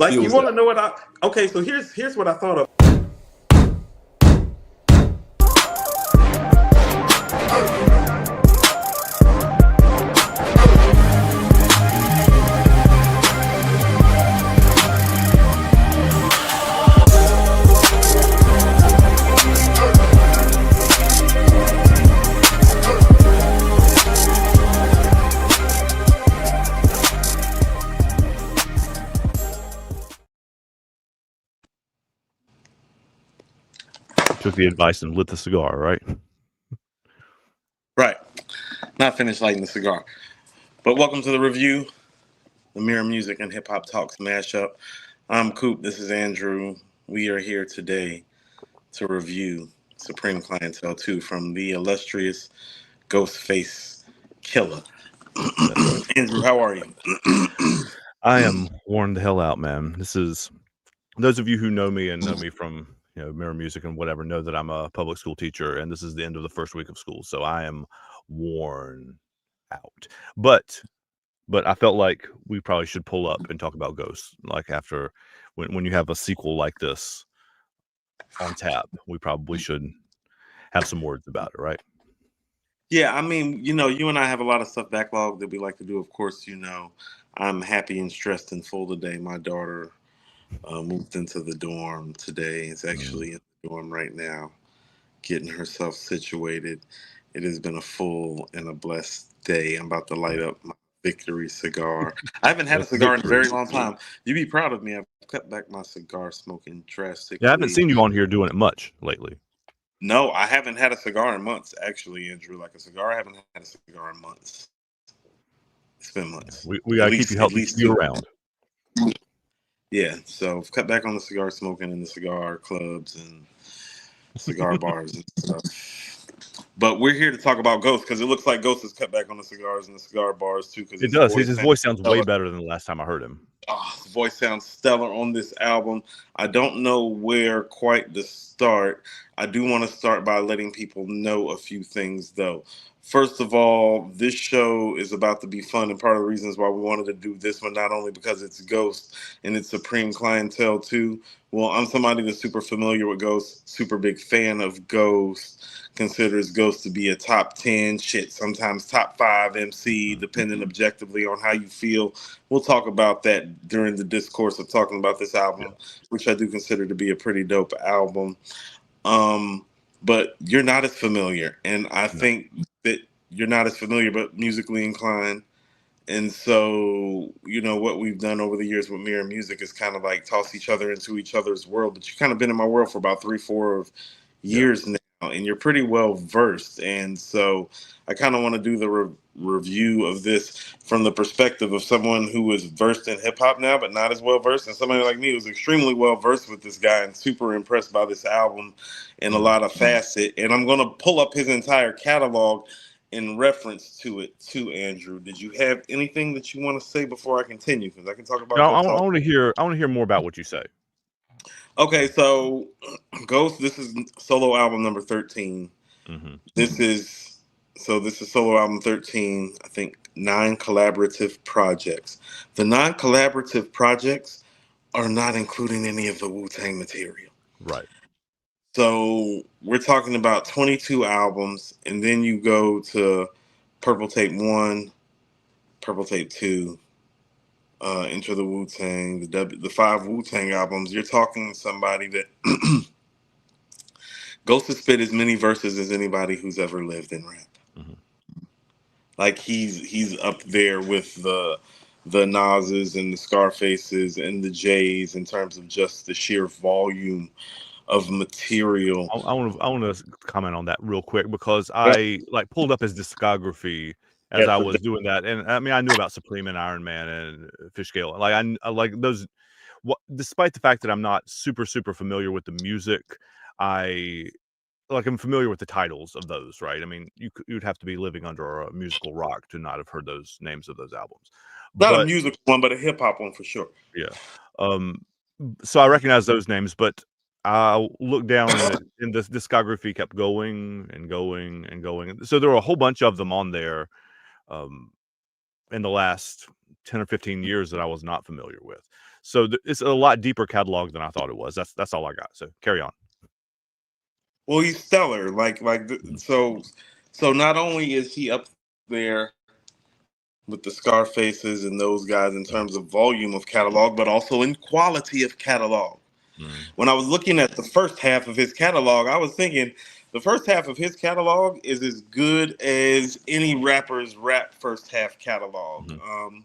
Like, you feels want that. to know what I? Okay, so here's what I thought of. Took the advice and lit the cigar, right? Right, not finished lighting the cigar, but welcome to the review, the Mirror Music and Hip Hop Talks mashup. I'm Coop. This is Andrew. We are here today to review Supreme Clientele 2 from the illustrious Ghostface Killah. Andrew, how are you? I am worn the hell out, man. This is, those of you who know me and know me from Mirror Music and whatever know that I'm a public school teacher, and this is the end of the first week of school, so I am worn out. But I felt like we probably should pull up and talk about Ghost. Like after when you have a sequel like this on tap, we probably should have some words about it, right? Yeah, I mean, you and I have a lot of stuff backlogged that we like to do. Of course, I'm happy and stressed and full today. My daughter moved into the dorm today. It's actually in the dorm right now, getting herself situated. It has been a full and a blessed day. I'm about to light up my victory cigar. I haven't had a cigar in a very long time. You'd be proud of me. I've cut back my cigar smoking drastically. Yeah, I haven't seen you on here doing it much lately. No, I haven't had a cigar in months, actually, Andrew. Like a cigar, I haven't had a cigar in months. It's been months. We gotta keep you healthy, keep you around. Yeah, so I've cut back on the cigar smoking in the cigar clubs and cigar bars and stuff. But we're here to talk about Ghost because it looks like Ghost has cut back on the cigars and the cigar bars too. Because it does. His voice sounds way better than the last time I heard him. Oh, his voice sounds stellar on this album. I don't know where quite to start. I do want to start by letting people know a few things, though. First of all, this show is about to be fun, and part of the reasons why we wanted to do this one, not only because it's Ghost and it's Supreme Clientele 2. Well, I'm somebody that's super familiar with Ghost, super big fan of Ghost, considers Ghost to be a top 10, sometimes top 5 MC, depending objectively on how you feel. We'll talk about that during the discourse of talking about this album, which I do consider to be a pretty dope album. But you're not as familiar, and I think that you're not as familiar, but musically inclined. And so, what we've done over the years with Mirror Music is kind of like toss each other into each other's world. But you've kind of been in my world for about 3-4 years now, and you're pretty well versed. And so I kind of want to do the review of this from the perspective of someone who is versed in hip hop now, but not as well versed, and somebody like me who's extremely well versed with this guy and super impressed by this album in a lot of facet. And I'm going to pull up his entire catalog in reference to it too. Andrew, did you have anything that you want to say before I continue? Because I can talk about. No, I want to hear more about what you say. Okay, so Ghost. This is solo album number 13. This is solo album 13. I think 9 collaborative projects. The 9 collaborative projects are not including any of the Wu-Tang material. Right. So we're talking about 22 albums, and then you go to Purple Tape 1, Purple Tape 2, Enter the Wu-Tang, the 5 Wu-Tang albums. You're talking to somebody that goes to spit as many verses as anybody who's ever lived in rap. Like he's up there with the Nas's and the Scarfaces and the J's in terms of just the sheer volume of material. I want to comment on that real quick because I pulled up his discography as I was doing that, and I mean I knew about Supreme and Iron Man and Fishscale. Like I like those. Despite the fact that I'm not super familiar with the music, I'm familiar with the titles of those. Right? I mean you'd have to be living under a musical rock to not have heard those names of those albums. Not a musical one, but a hip hop one for sure. Yeah. So I recognize those names, but I looked down and this discography kept going and going and going. So there were a whole bunch of them on there in the last 10 or 15 years that I was not familiar with. So it's a lot deeper catalog than I thought it was. That's all I got. So carry on. Well, he's stellar. Mhm. So not only is he up there with the Scarfaces and those guys in Mhm. terms of volume of catalog, but also in quality of catalog. Mhm. When I was looking at the first half of his catalog, I was thinking the first half of his catalog is as good as any rapper's rap first half catalog. Mhm.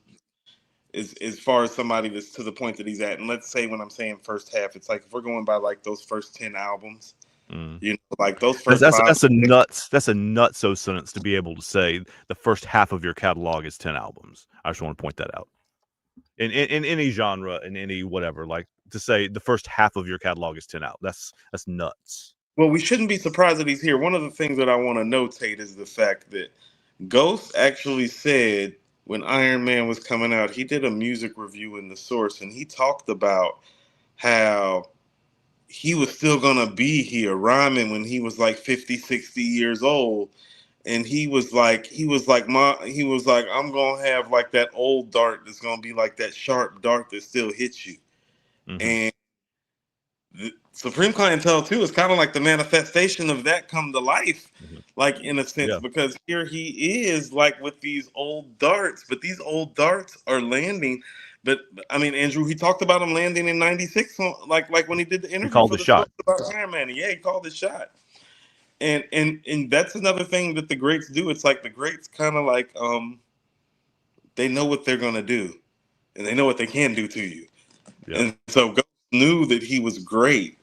As far as somebody that's to the point that he's at, and let's say when I'm saying first half, it's like if we're going by like those first 10 albums, Mhm. like those That's first that's five. that's a nuts that's a nutso sentence to be able to say the first half of your catalog is 10 albums. I just want to point that out. In any genre, in any whatever, like to say the first half of your catalog is 10 out. That's nuts. Well, we shouldn't be surprised that he's here. One of the things that I want to notate is the fact that Ghost actually said when Iron Man was coming out, he did a music review in the Source, and he talked about how he was still gonna be here rhyming when he was like 50, 60 years old. And he was like, I'm gonna have like that old dart that's gonna be like that sharp dart that still hits you. Mhm. And the Supreme Clientele too is kind of like the manifestation of that come to life, Mhm. like in a sense, Yeah. because here he is like with these old darts, but these old darts are landing. But I mean, Andrew, he talked about him landing in '96, like when he did the He interview called for the the Source shot. about Iron Man. Yeah, he called his shot, and that's another thing that the greats do. It's like the greats kind of like they know what they're gonna do, and they know what they can do to you. Yeah. And so Ghost knew that he was great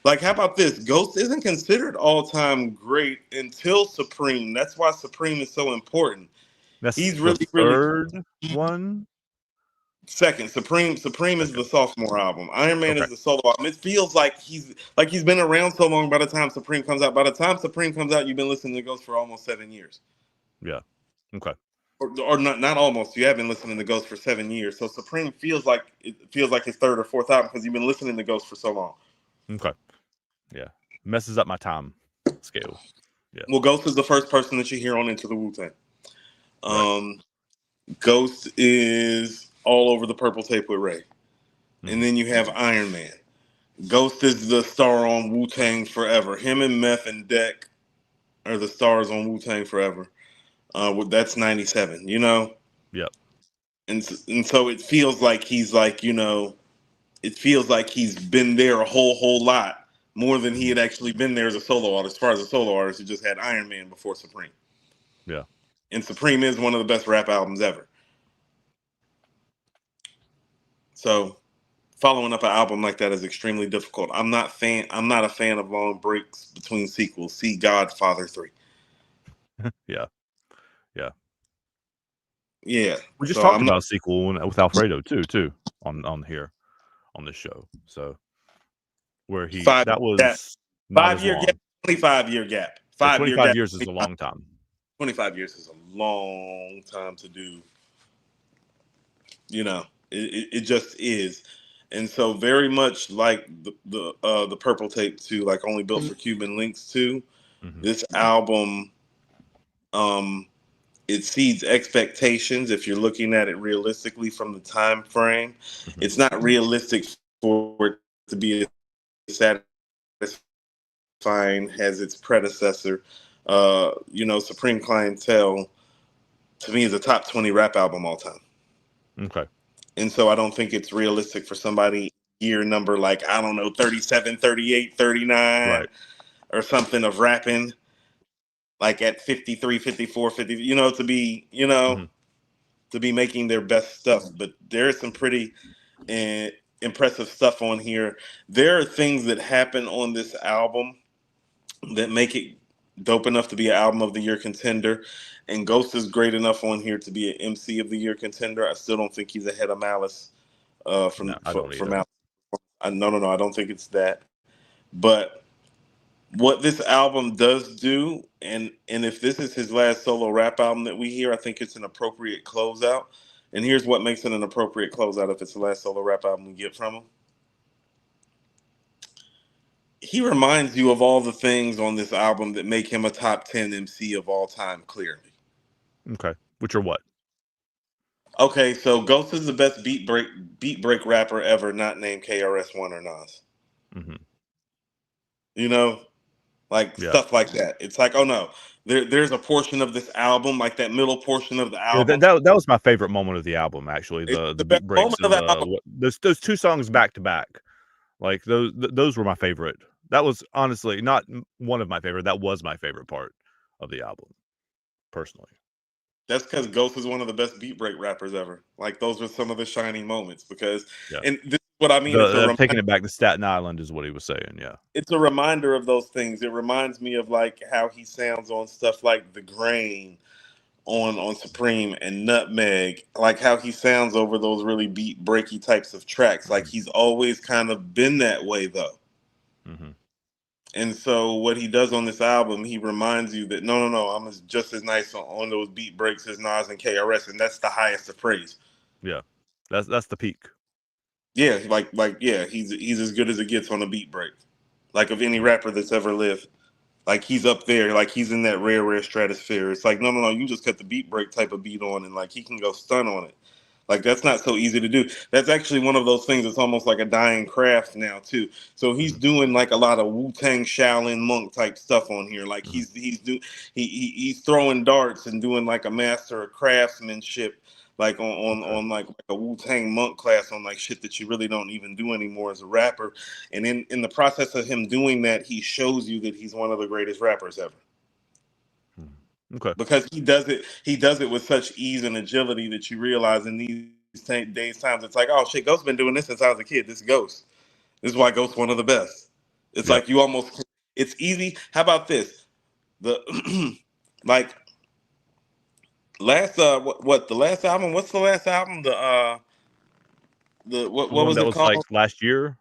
like how about this? Ghost isn't considered all time great until Supreme. That's why Supreme is so important. That's He's the really third one. second. Supreme is Second. the sophomore album. Iron Man Okay. is the solo album. It feels like he's been around so long. By the time Supreme comes out, you've been listening to Ghost for almost 7 years. Yeah. Okay. Or not almost. You have been listening to Ghost for 7 years. So Supreme feels like his third or fourth album because you've been listening to Ghost for so long. Okay. Yeah. Messes up my time scale. Yeah. Well, Ghost is the first person that you hear on Into the Wu-Tang. Right. Um, Ghost is all over the purple tape with Ray. And Mhm. then you have Iron Man. Ghost is the star on Wu-Tang Forever. Him and Meth and Deck are the stars on Wu-Tang Forever. That's 97, Yep. And so it feels like it feels like he's been there a whole lot more than he Mhm. had actually been there as a solo artist. As far as a solo artist, he just had Iron Man before Supreme. Yeah. And Supreme is one of the best rap albums ever. So following up an album like that is extremely difficult. I'm not a fan of long breaks between sequels. See Godfather 3. Yeah. Yeah. Yeah. We just So talked I'm not about a sequel with Alfredo too on here on this show. So where he five that gap. was not as 5 year gap, long. 25-year gap. Yeah, 5 year 25 gap. years is a 25, long time. 25 years is a long time to do. It just is. And so very much like the purple tape too, like only built for Cuban links too. Mhm. This album um it exceeds expectations if you're looking at it realistically from the time frame. Mhm. It's not realistic for it to be as satisfying as its predecessor. Supreme Clientele to me is a top 20 rap album all time. Okay. And so I don't think it's realistic for somebody year number like, I don't know, 37, 38, 39, Right. or something of rapping like at 53, 54, 50, Mhm. to be making their best stuff. But there's some pretty uh, impressive stuff on here. There are things that happen on this album that make it dope enough to be an album of the year contender. And Ghost is great enough on here to be an MC of the year contender. I still don't think he's ahead of Malice No, from I don't for either. Malice. No, I don't think it's that. But what this album does do, and if this is his last solo rap album that we hear, I think it's an appropriate closeout. And here's what makes it an appropriate closeout if it's the last solo rap album we get from him. He reminds you of all the things on this album that make him a top 10 MC of all time, clearly. Okay. Which are what? Okay, so Ghost is the best beat break rapper ever, not named KRS-One or Nas. Hmm. You know, like Yeah. stuff like that. It's like, oh no, there's a portion of this album, like that middle portion of the Yeah, album. that was my favorite moment of the album, actually. It's The the best beat breaks moment of and the album. those two songs back to back. Like those were my favorite. That was honestly not one of my favorite. That was my favorite part of the album, personally. That's because Ghost is one of the best beat break rappers ever. Like those were some of the shining moments. Because, Yeah. and this is what I mean. The taking it back to Staten Island is what he was saying. Yeah. It's a reminder of those things. It reminds me of like how he sounds on stuff like The Grain on Supreme and Nutmeg, like how he sounds over those really beat breaky types of tracks. Like Hmm. he's always kind of been that way though. Hmm. And so what he does on this album, he reminds you that no, I'm just as nice on those beat breaks as Nas and KRS, and that's the highest of praise. Yeah. That's the peak. Yeah, yeah, he's as good as it gets on a beat break, like of any Mhm. rapper that's ever lived. Like he's up there, like he's in that rare stratosphere. It's like no, you just cut the beat break type of beat on, and like he can go stun on it. Like that's not so easy to do. That's actually one of those things that's almost like a dying craft now too. So he's Mhm. doing like a lot of Wu-Tang Shaolin monk type stuff on here. Like Mhm. he's throwing darts and doing like a master of craftsmanship, like Okay. on like a Wu-Tang monk class on like shit that you really don't even do anymore as a rapper. And in the process of him doing that, he shows you that he's one of the greatest rappers ever Mhm. Okay. because he does it with such ease and agility that you realize in these days times it's like, oh shit, Ghost's been doing this since I was a kid. This is Ghost. This is why Ghost's one of the best. It's Yeah. like you almost, it's easy. How about this? The like last what the last album, what's the last album, the The what one was that it was like called? last year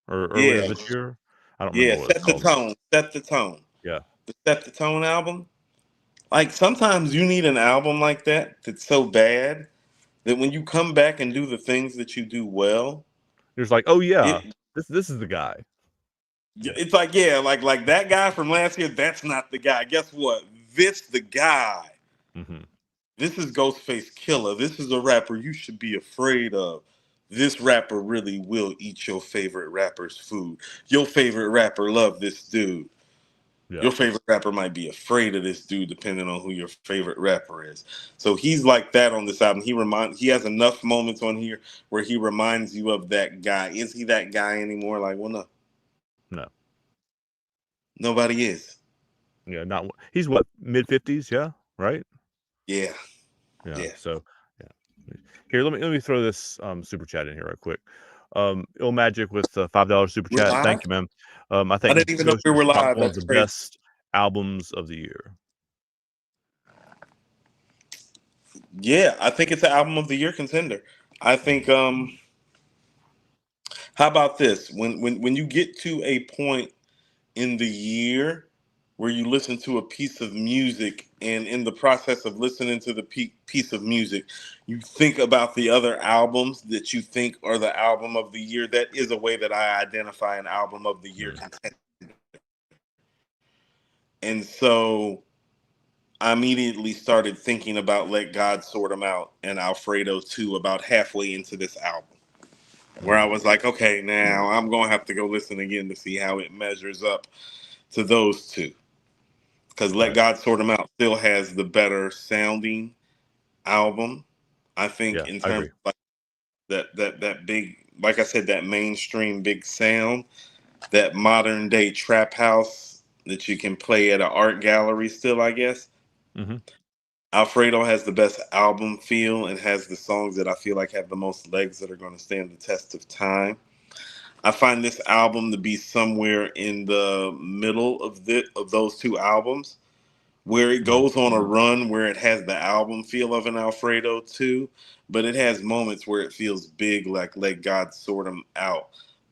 or earlier Yeah, this year. I don't remember yeah, what it's set the called. tone, set the tone. Yeah. The set the tone album. Like sometimes you need an album like that that's so bad that when you come back and do the things that you do well, He was like, "Oh yeah, it this is the guy." Yeah. it's like, yeah, like that guy from last year, that's not the guy. Guess what? This the guy. Mhm. This is Ghostface Killah. This is a rapper you should be afraid of. This rapper really will eat your favorite rapper's food. Your favorite rapper love this dude. Yeah. Your favorite rapper might be afraid of this dude depending on who your favorite rapper is. So he's like that on this album. He has enough moments on here where he reminds you of that guy. Is he that guy anymore? Like, well, no. No. Nobody is. Yeah, he's what, mid-50s, yeah? Right? Yeah. Yeah. Yeah. So, yeah. Here, let me throw this super chat in here real quick. Ill Magic with $5 super We're chat. Thank live? you, man. I I think didn't even know Ghost we is were probably live. one of That's the crazy. best albums of the year. Yeah, I think it's an album of the year contender. I think how about this? When you get to a point in the year where you listen to a piece of music and in the process of listening to the piece of music you think about the other albums that you think are the album of the year, that is a way that I identify an album of the year Mm. contender. And so I immediately started thinking about Let God Sort 'Em Out and Alfredo 2 about halfway into this album, where I Mhm. was like, okay, now I'm going to have to go listen again to see how it measures up to those two. Because Let Right. God Sort 'Em Out still has the better sounding album. I think Yeah, in I terms agree. of like that big, like I said, that mainstream big sound, that modern day trap house that you can play at an art gallery still, I guess. Mhm. Alfredo has the best album feel and has the songs that I feel like have the most legs that are going to stand the test of time. I find this album to be somewhere in the middle of those two albums, where it Mhm. goes on a run where it has the album feel of an Alfredo too, but it has moments where it feels big, like Let God Sort 'Em Out.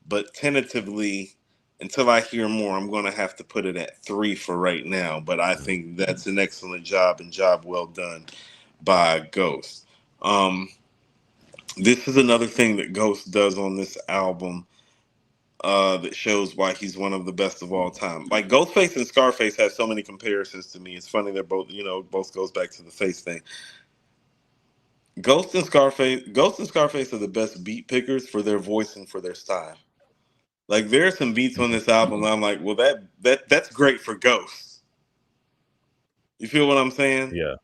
But tentatively, until I hear more, I'm going to have to put it at 3 for right now. But I Mhm. think that's an excellent job and job well done by Ghost. Um, this is another thing that Ghost does on this album that shows why he's one of the best of all time. Like Ghostface and Scarface have so many comparisons to me. It's funny they're both, both goes back to the face thing. Ghost and Scarface are the best beat pickers for their voice and for their style. Like there are some beats on Mhm. this album I'm like, well that's great for Ghost. You feel what I'm saying? Yeah.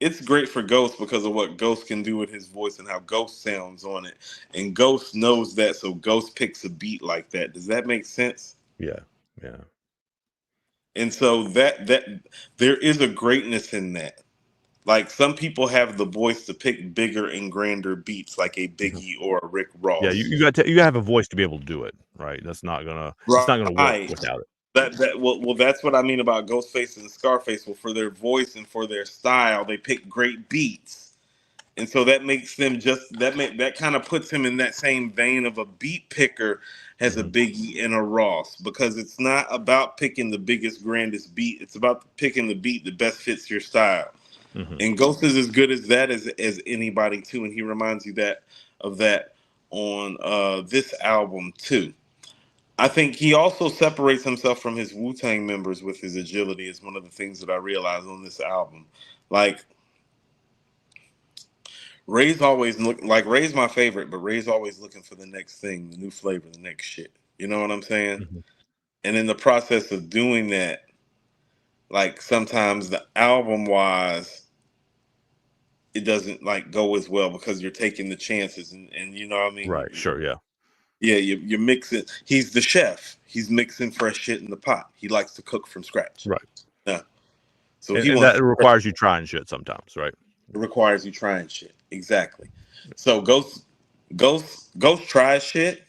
It's great for Ghost because of what Ghost can do with his voice and how Ghost sounds on it. And Ghost knows that, so Ghost picks a beat like that. Does that make sense? Yeah. Yeah. And so that there is a greatness in that. Like some people have the voice to pick bigger and grander beats, like a Mhm. Biggie or a Rick Yeah, Ross. you gotta have a voice to be able to do it, right? It's not gonna work Right. without it. Well, that's what I mean about Ghostface and Scarface. Well, for their voice and for their style, they pick great beats, and so that makes them that kind of puts him in that same vein of a beat picker as a Mhm. Biggie and a Ross, because it's not about picking the biggest, grandest beat. It's about picking the beat that best fits your style. Mhm. And Ghost is as good as that as anybody too, and he reminds you that on this album too. I think he also separates himself from his Wu-Tang members with his agility. Is one of the things that I realized on this album. Like Ray's my favorite, but Ray's always looking for the next thing, the new flavor, the next shit. You know what I'm saying? Mhm. And in the process of doing that, like sometimes the album wise, it doesn't like go as well because you're taking the chances, and you know what I mean. Right, sure, yeah. Yeah, you're mixing. He's the chef. He's mixing fresh shit in the pot. He likes to cook from scratch. Right. Yeah. So he And wants that to, requires you trying shit sometimes, right? it requires you trying shit. Exactly. So Ghost tries shit,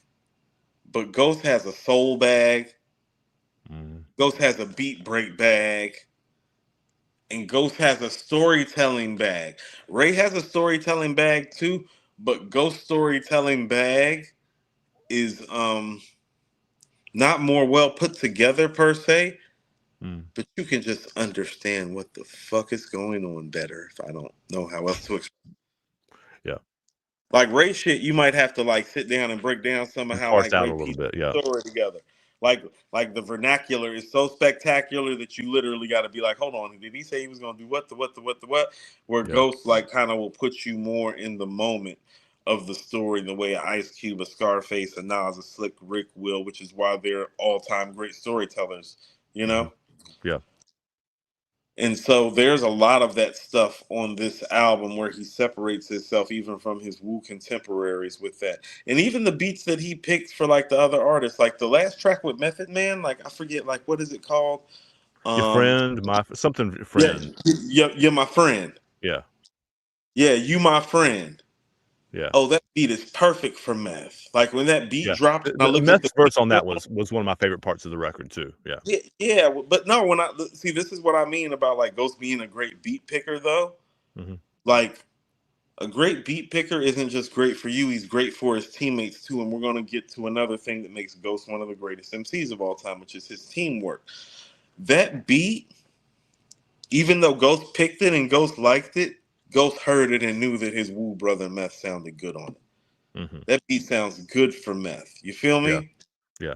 but Ghost has a soul bag. Mhm. Ghost has a beat break bag, and Ghost has a storytelling bag. Ray has a storytelling bag too, but Ghost storytelling bag is not more well put together per se, Mm. but you can just understand what the fuck is going on better if I don't know how else to explain. Yeah. Like Ray shit, you might have to like sit down and break down some of And how parse like out Ray a little pieced bit, yeah. the story together. Like the vernacular is so spectacular that you literally got to be like, hold on, did he say he was gonna do what the what? Where Yeah. Ghost like kind of will put you more in the moment of the story, the way Ice Cube, a Scarface, and Nas, a Slick Rick will, which is why they're all time great storytellers. You Mhm. know. Yeah. And so there's a lot of that stuff on this album where he separates himself even from his Wu contemporaries with that. And even the beats that he picks for like the other artists, like the last track with Method Man, like I forget like what is it called? Your Um friend, something yeah, friend. you're my friend. Yeah. Yeah, you my friend. Yeah. Oh, that beat is perfect for Meth. Like when that beat Yeah. drops and I The look at the Meth's verse on that video, was one of my favorite parts of the record too. Yeah. yeah, yeah, but no, when I see this is what I mean about like Ghost being a great beat picker though. Mhm. Like a great beat picker isn't just great for you, he's great for his teammates too. And we're going to get to another thing that makes Ghost one of the greatest MCs of all time, which is his teamwork. That beat, even though Ghost picked it and Ghost liked it, Ghost heard it and knew that his Wu brother Meth sounded good on it. Mhm. That beat sounds good for Meth. You feel Yeah. me? Yeah.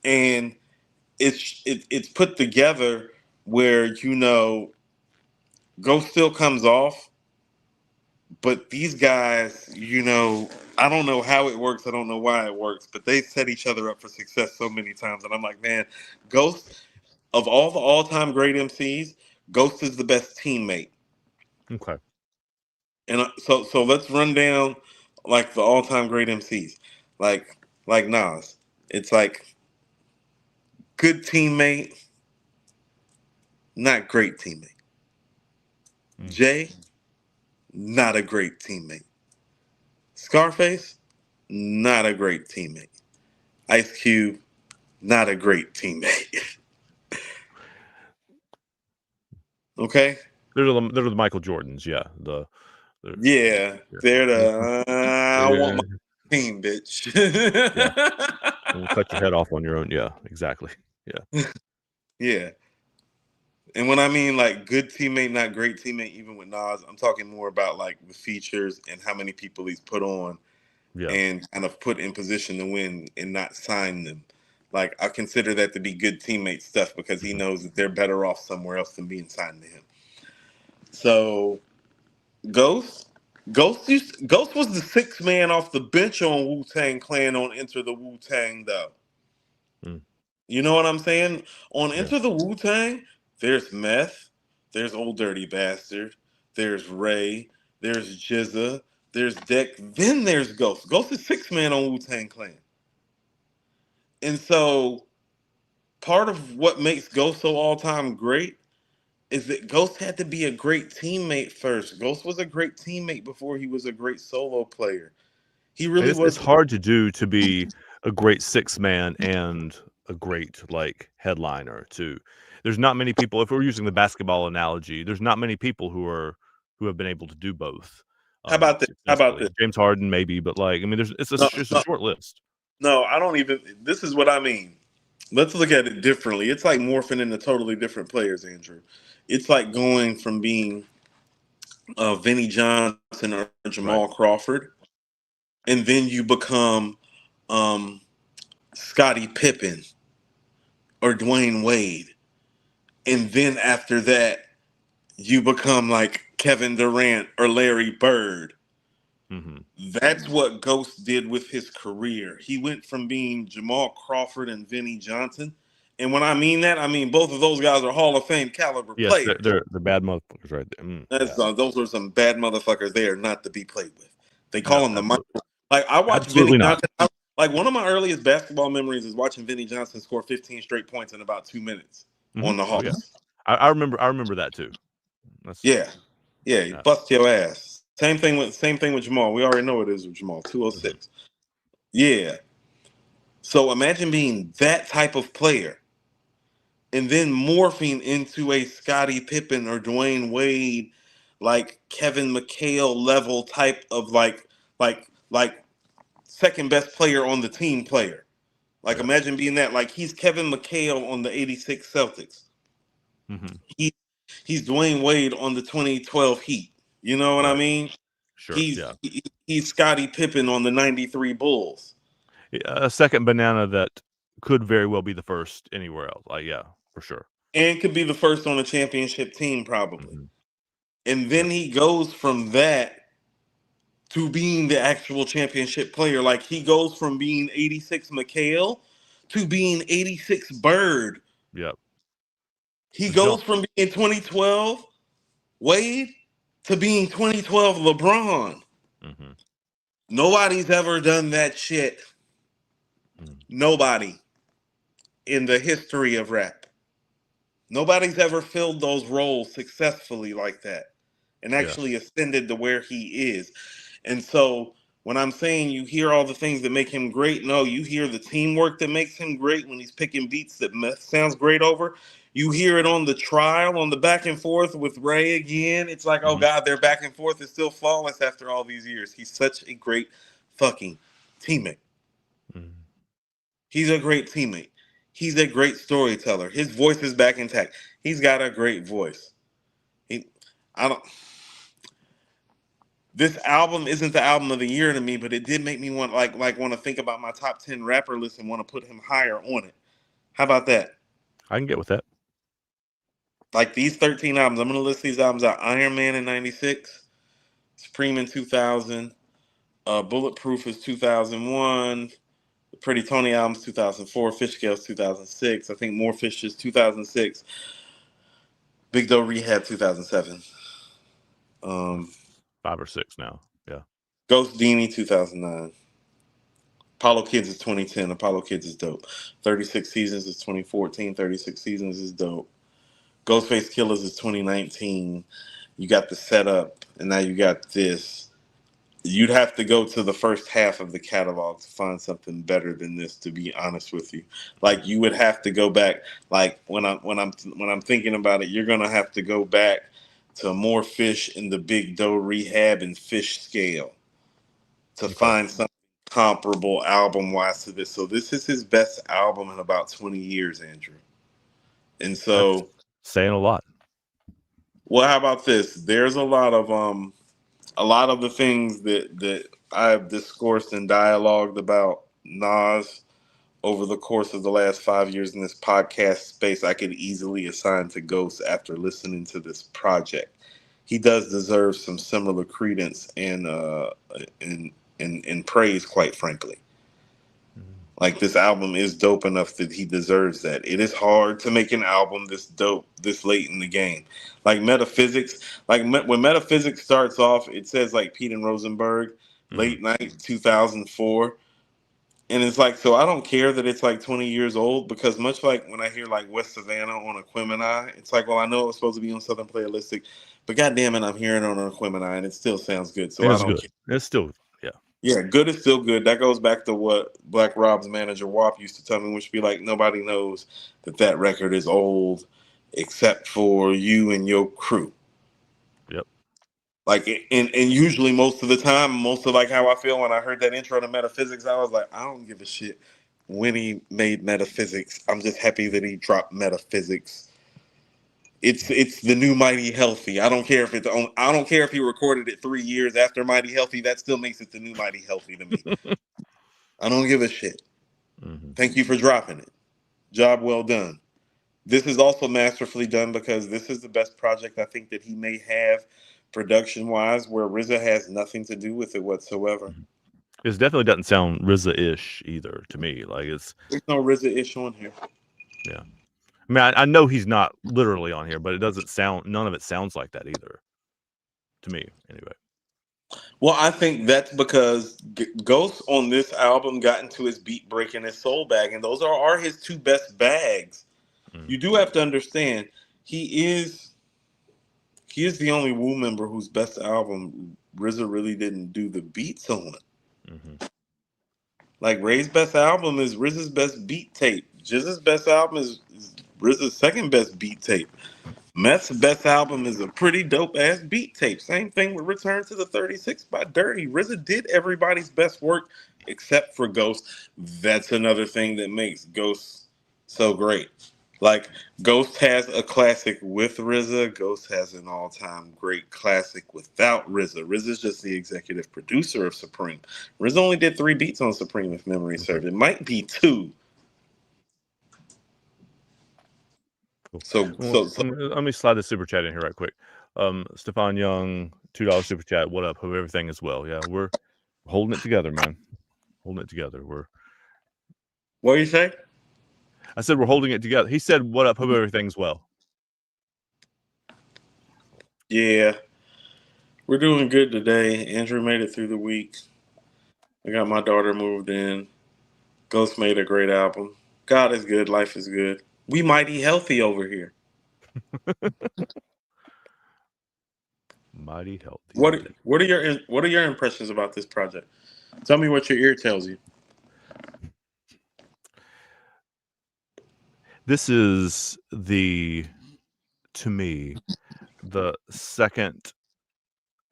And it's put together where Ghost still comes off, but these guys, I don't know how it works. I don't know why it works, but they set each other up for success so many times. And I'm like, man, Ghost, of all the all time great MCs, Ghost is the best teammate. Okay. And so let's run down like the all time great MCs, like Nas. It's like good teammate, not great teammate. Mm. Jay, not a great teammate. Scarface, not a great teammate. Ice Cube, not a great teammate. Okay. They're the Michael Jordans, yeah. The Yeah, yeah. they're Mhm. the I want Yeah. my team, bitch. Yeah. And cut your head off on your own. Yeah, exactly. Yeah. Yeah, and when I mean like good teammate, not great teammate, even with Nas, I'm talking more about like the features and how many people he's put on Yeah. and kind of put in position to win and not sign them. Like I consider that to be good teammate stuff because he Mhm. knows that they're better off somewhere else than being signed to him. So Ghost. Ghost was the sixth man off the bench on Wu Tang Clan on Enter the Wu Tang though. Mm, You know what I'm saying? On yeah. Enter the Wu Tang, there's Meth, there's Old Dirty Bastard, there's Ray, there's Jizza, there's Deck, then there's Ghost. Ghost is sixth man on Wu Tang Clan. And so part of what makes Ghost so all time great is that Ghost had to be a great teammate first. Ghost was a great teammate before he was a great solo player. He And really it's was. hard to do to be a great six man and a great like headliner too. There's not many people. If we're using the basketball analogy, there's not many people who have been able to do both How about this? How about successfully. this? James Harden maybe, but like I mean, No, it's a no, short list. no, I don't even. This is what I mean. Let's look at it differently. It's like morphing into totally different players, Andrew. It's like going from being Vinnie Johnson or Jamal Right. Crawford, and then you become um, Scottie Pippen or Dwayne Wade, and then after that, you become like Kevin Durant or Larry Bird. Hmm. That's what Ghost did with his career. He went from being Jamal Crawford and Vinnie Johnson. And when I mean that, I mean both of those guys are Hall of Fame caliber Yes, players. they're bad motherfuckers right there. That's Yeah, those are some bad motherfuckers there not to be played with. They call no, them the absolutely, like I watched Vinnie absolutely not. Johnson. Like one of my earliest basketball memories is watching Vinnie Johnson score 15 straight points in about 2 minutes Hmm. on the Oh yeah, Hawks. I remember that too. That's Yeah, yeah, you yeah. bust your ass. Same thing with Jamal. We already know it is with Jamal. Hmm. 206. Yeah. So imagine being that type of player and then morphing into a Scottie Pippen or Dwayne Wade, like Kevin McHale level type of like second best player on the team player. Like Yeah. imagine being that. Like he's Kevin McHale on the '86 Celtics. Hmm. He he's Dwayne Wade on the 2012 Heat. You know what I Right. mean? Sure. Yeah. He's Scottie Pippen on the '93 Bulls. A second banana that could very well be the first anywhere else. Like, yeah, for sure. And could be the first on a championship team, probably. Hmm. And Yeah. then he goes from that to being the actual championship player. Like he goes from being 86 McHale to being 86 Bird. Yep. He The goes jump. from being 2012 Wade to being 2012 LeBron. Hmm. Nobody's ever done that shit. Hmm. Nobody in the history of rap. Nobody's ever filled those roles successfully like that and Yeah. actually ascended to where he is. And so when I'm saying you hear all the things that make him great, no, you hear the teamwork that makes him great when he's picking beats that Meth sounds great over. You hear it on the trial, on the back and forth with Ray again. It's like, oh Hmm. God, their back and forth is still flawless after all these years. He's such a great fucking teammate. Hmm. He's a great teammate. He's a great storyteller. His voice is back intact. He's got a great voice. He, I don't. This album isn't the album of the year to me, but it did make me want want to think about my top 10 rapper list and want to put him higher on it. How about that? I can get with that. Like these 13 albums, I'm gonna list these albums out: Iron Man in '96, Supreme in 2000, Bulletproof is 2001, the Pretty Tony album's 2004, Fish Scales 2006. I think More Fish is 2006, Big Doe Rehab 2007, um, That's 5 or 6 now. Yeah. Ghost Dini 2009. Apollo Kids is 2010. Apollo Kids is dope. 36 Seasons is 2014. 36 Seasons is dope. Ghostface Killers is 2019. You got the setup, and now you got this. You'd have to go to the first half of the catalog to find something better than this. To be honest with you, like you would have to go back. Like when I'm thinking about it, you're gonna have to go back to More Fish in the Big Doe Rehab and Fish Scale to Okay. find something comparable album wise to this. So this is his best album in about 20 years, Andrew. And That's so, saying a lot. well, how about this? There's a lot of the things that I've discoursed and dialogued about Nas over the course of the last 5 years in this podcast space, I could easily assign to Ghost after listening to this project. he does deserve some similar credence and and praise, quite frankly. Mhm. Like, this album is dope enough that he deserves that. It is hard to make an album this dope this late in the game. Like Metaphysics, when Metaphysics starts off, it says like Pete and Rosenberg, Mhm. late night 2004. And it's like, so I don't care that it's like 20 years old, because much like when I hear like West Savannah on Aquemini, it's like, well, I know it was supposed to be on Southern Playalistic, but god damn it, I'm hearing it on Aquemini and it still sounds good. So And I it's don't good. care. It's still, yeah. Yeah, good is still good. That goes back to what Black Rob's manager Wap used to tell me, which be like, nobody knows that that record is old except for you and your crew. Yep. Like, and usually most of the time, most of like how I feel when I heard that intro to Metaphysics, I was like, I don't give a shit when he made Metaphysics. I'm just happy that he dropped Metaphysics. It's the new Mighty Healthy. I don't care if it's on. I don't care if he recorded it 3 years after Mighty Healthy. That still makes it the new Mighty Healthy to me. I don't give a shit. Mhm. Thank you for dropping it. Job well done. This is also masterfully done, because this is the best project I think that he may have production wise, where RZA has nothing to do with it whatsoever. Mhm. It definitely doesn't sound RZA-ish either to me. Like it's, There's no RZA ish on here. yeah. I mean, I know he's not literally on here, but it doesn't sound. None of it sounds like that either to me, anyway. Well, I think that's because Ghost on this album got into his beat break and his soul bag, and those are his two best bags. Mm. You do have to understand, he is he is the only Wu member whose best album RZA really didn't do the beats on. Hmm. Like, Ray's best album is RZA's best beat tape. Jizz's best album is RZA's second best beat tape. Meth's best album is a pretty dope ass beat tape. Same thing with Return to the 36 by Dirty. RZA did everybody's best work except for Ghost. That's another thing that makes Ghost so great. Like, Ghost has a classic with RZA. Ghost has an all-time great classic without RZA. RZA's just the executive producer of Supreme. RZA only did 3 beats on Supreme, if memory Okay. serves. It might be 2. Cool. So, Well, so, so let me slide the super chat in here right quick. Stefan Young, $2 super chat. What up? Hope everything is well. Yeah, we're holding it together, man. Holding it together. what do you say? I said we're holding it together. He said, "What up? Hope everything's well." Yeah, we're doing good today. Andrew made it through the week. I got my daughter moved in. Ghost made a great album. God is good. Life is good. We mighty healthy over here. Mighty healthy What indeed. what are your impressions about this project? Tell me what your ear tells you. This is to me, the second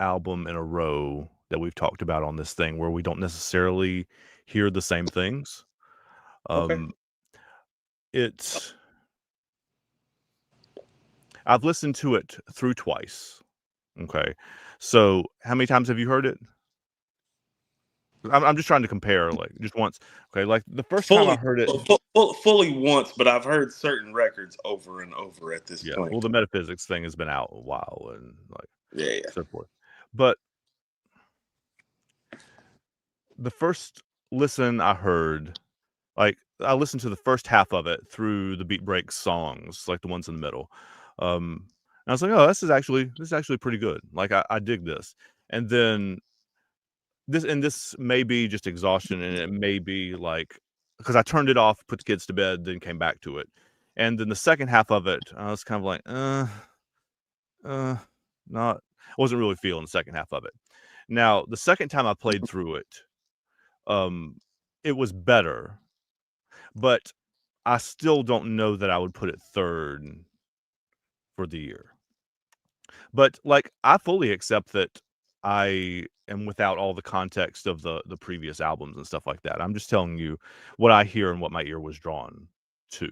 album in a row that we've talked about on this thing where we don't necessarily hear the same things. Okay. Um, it's I've listened to it through twice. Okay, so how many times have you heard it? I'm just trying to compare, like just once. Okay, like the first time I Fully, heard it, fully once, but I've heard certain records over and over at this yeah. Well, point. the metaphysics thing has been out a while and like Yeah, yeah. so forth. But the first listen I heard, like I listened to the first half of it through the beat break songs, like the ones in the middle. And I was like, oh, this is actually pretty good. Like I dig this. And then this may be just exhaustion, and it may be like because I turned it off, put the kids to bed, then came back to it. And then the second half of it, I was kind of like, uh, not I wasn't really feeling the second half of it. Now, the second time I played through it, um, it was better, but I still don't know that I would put it third for the year. But like I fully accept that I am without all the context of the previous albums and stuff like that. I'm just telling you what I hear and what my ear was drawn to,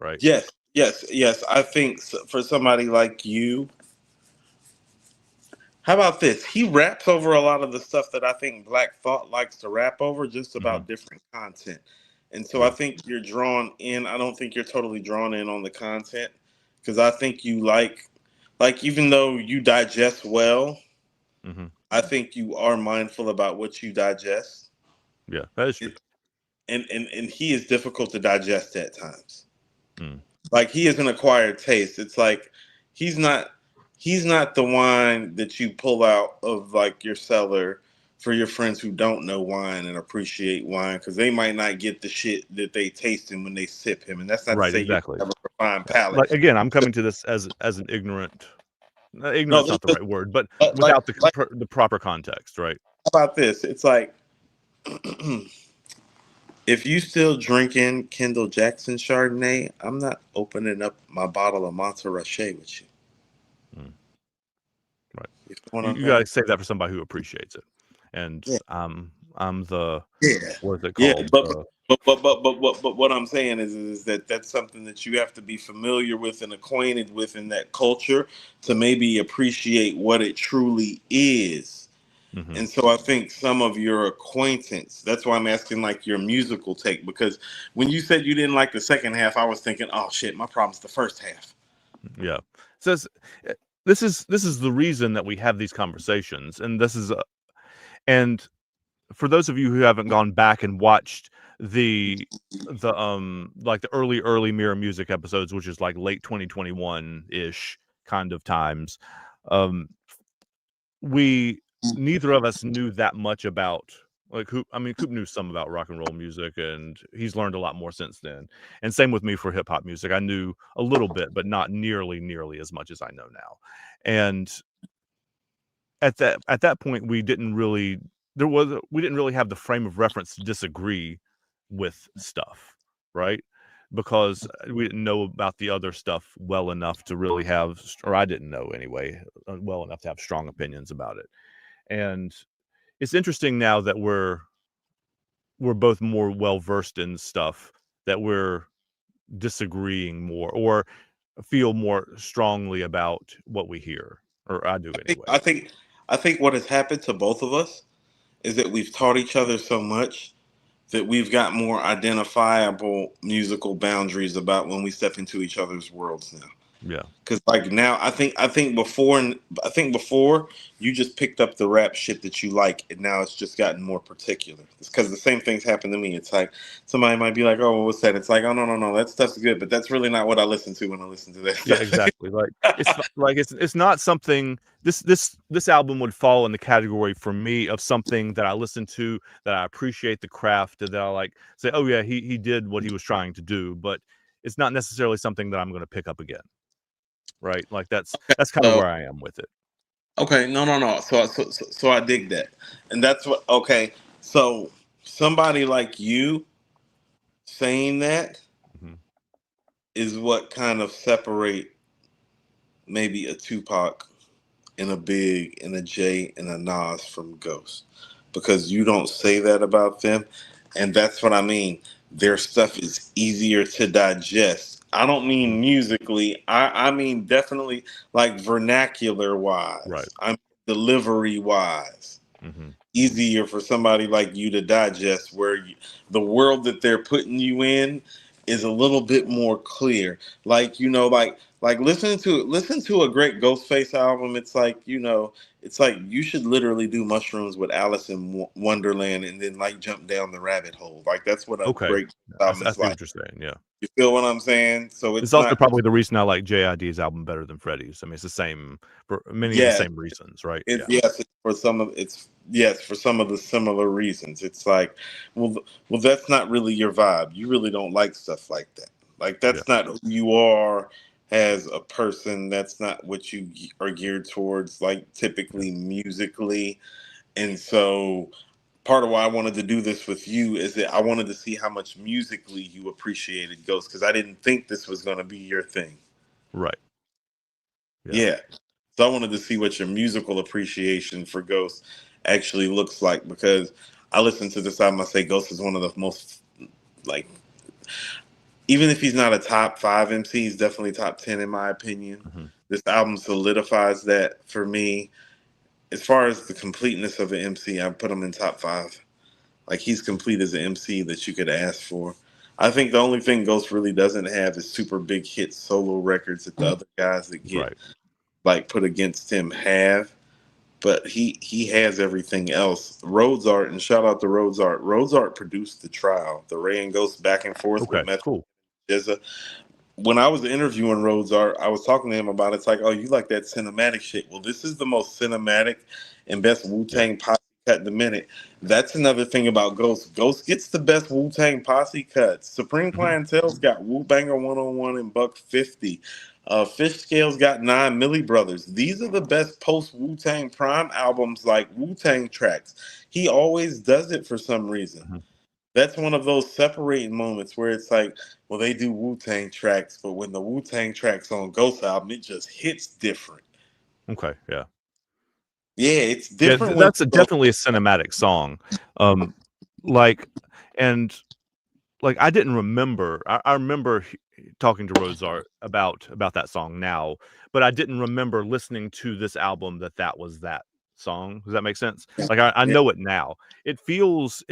right? Yes, yes, yes. I think for somebody like you, how about this? He raps over a lot of the stuff that I think Black Thought likes to rap over, just Mhm. about different content. And so I Yeah. think you're drawn in. I don't think you're totally drawn in on the content, because I think you like like even though you digest well, Hmm. I think you are mindful about what you digest. Yeah, that is true. It, and he is difficult to digest at times. Mm. Like he is an acquired taste. It's like he's not he's not the wine that you pull out of like your cellar for your friends who don't know wine and appreciate wine because they might not get the shit that they tasting when they sip him. And that's not to Right, say you exactly. have a refined Yeah. palate. Like again, I'm coming to this as an ignorant. No, Ignorant's this not the is right word, but like without the proper context, right? how about this? It's like if you still drinking Kendall Jackson Chardonnay, I'm not opening up my bottle of Monterey with you. Mm, right. You feel what I'm You got saying? to save that for somebody who appreciates it. And Yeah, I'm the yeah, what is it yeah. called? But what I'm saying is that that's something that you have to be familiar with and acquainted with in that culture to maybe appreciate what it truly is. Hmm. And so I think some of your acquaintance, that's why I'm asking like your musical take, because when you said you didn't like the second half, I was thinking, oh shit, my problem's the first half. Yeah. Says this is the reason that we have these conversations, and this is and for those of you who haven't gone back and watched the like the early Mirror Music episodes, which is like late 2021 ish kind of times, um, we neither of us knew that much about like Coop. I mean, Coop knew some about rock and roll music, and he's learned a lot more since then. And same with me for hip hop music. I knew a little bit, but not nearly as much as I know now. And at that point, we didn't really have the frame of reference to disagree with stuff, right? Because we didn't know about the other stuff well enough to really have, or I didn't know anyway, well enough to have strong opinions about it. And it's interesting now that we're both more well versed in stuff that we're disagreeing more or feel more strongly about what we hear, or I do I think, anyway. I think, I think what has happened to both of us is that we've taught each other so much that we've got more identifiable musical boundaries about when we step into each other's worlds now. Yeah. Because like now, I think before you just picked up the rap shit that you like, and now it's just gotten more particular. It's because the same things happen to me. It's like somebody might be like, "Oh, well, what's that?" It's like, "Oh, no, no, no, that stuff's good," but that's really not what I listen to when I listen to that Yeah, stuff. exactly. Like it's not, like it's not something this album would fall in the category for me of something that I listen to that I appreciate the craft that I like say, oh yeah, he did what he was trying to do, but it's not necessarily something that I'm going to pick up again. Right? Like that's kind of So where I am with it. okay, no, no, no. So I dig that, and that's what. Okay, so somebody like you saying that Hmm. is what kind of separate maybe a Tupac and a Big and a Jay and a Nas from Ghost, because you don't say that about them, and that's what I mean. Their stuff is easier to digest. I don't Hmm. mean musically. I mean definitely like vernacular Right. wise. I'm delivery wise. Hmm. Easier for somebody like you to digest where the world that they're putting you in is a little bit more clear, like like listen to a great Ghostface album. It's like it's like you should literally do mushrooms with Alice in Wonderland and then like jump down the rabbit hole. Like that's what a Okay. great album I is see like. what you're saying. Yeah. You feel what I'm saying? So It's it's also not. probably the reason I like JID's album better than Freddie's. I mean, it's the same for many of the Yeah. same reasons, right? It's Yeah. yes, for some of the similar reasons. It's like, well, well, that's not really your vibe. You really don't like stuff like that. Like Yeah. that's not who you are as a person. That's not what you are geared towards. Like Yeah. typically musically, and so part of why I wanted to do this with you is that I wanted to see how much musically you appreciated Ghost because I didn't think this was going to be your thing. Right. Yeah. Yeah. So I wanted to see what your musical appreciation for Ghost actually looks like because I listen to this album. I say Ghost is one of the most like, even if he's not a top five MC, he's definitely top 10 in my opinion. Hmm. This album solidifies that for me. As far as the completeness of an MC, I put him in top five. Like he's complete as an MC that you could ask for. I think the only thing Ghost really doesn't have is super big hit solo records that the other guys that get Right. like put against him have, but he has everything else. Rhodes Art, and shout out to Rhodes Art. Rhodes Art produced the trial, the Ray and Ghost back and forth with Okay, Method cool. Jizza. When I was interviewing Rhodes Art, I was talking to him about it. It's like, oh, you like that cinematic shit. Well, this is the most cinematic and best Yeah. Wu-Tang posse cut in the minute. That's another thing about Ghost. Ghost gets the best Wu-Tang posse cuts. Supreme Mhm. Clientele's got Wu-Banger 101 and Buck 50. Fish Scale's got 9 Millie Brothers. These are the best post Wu-Tang Prime albums, like Wu-Tang tracks. He always does it for some reason. Mhm. That's one of those separating moments where it's like, well, they do Wu-Tang tracks, but when the Wu-Tang tracks on Ghost album, it just hits different. Okay, yeah. Yeah, it's Yeah, different when that's definitely a cinematic song. Um, like, and like I didn't remember. I remember talking to Rosart about that song now, but I didn't remember listening to this album that was that song. Does that make sense? Like I yeah, know it now. It feels.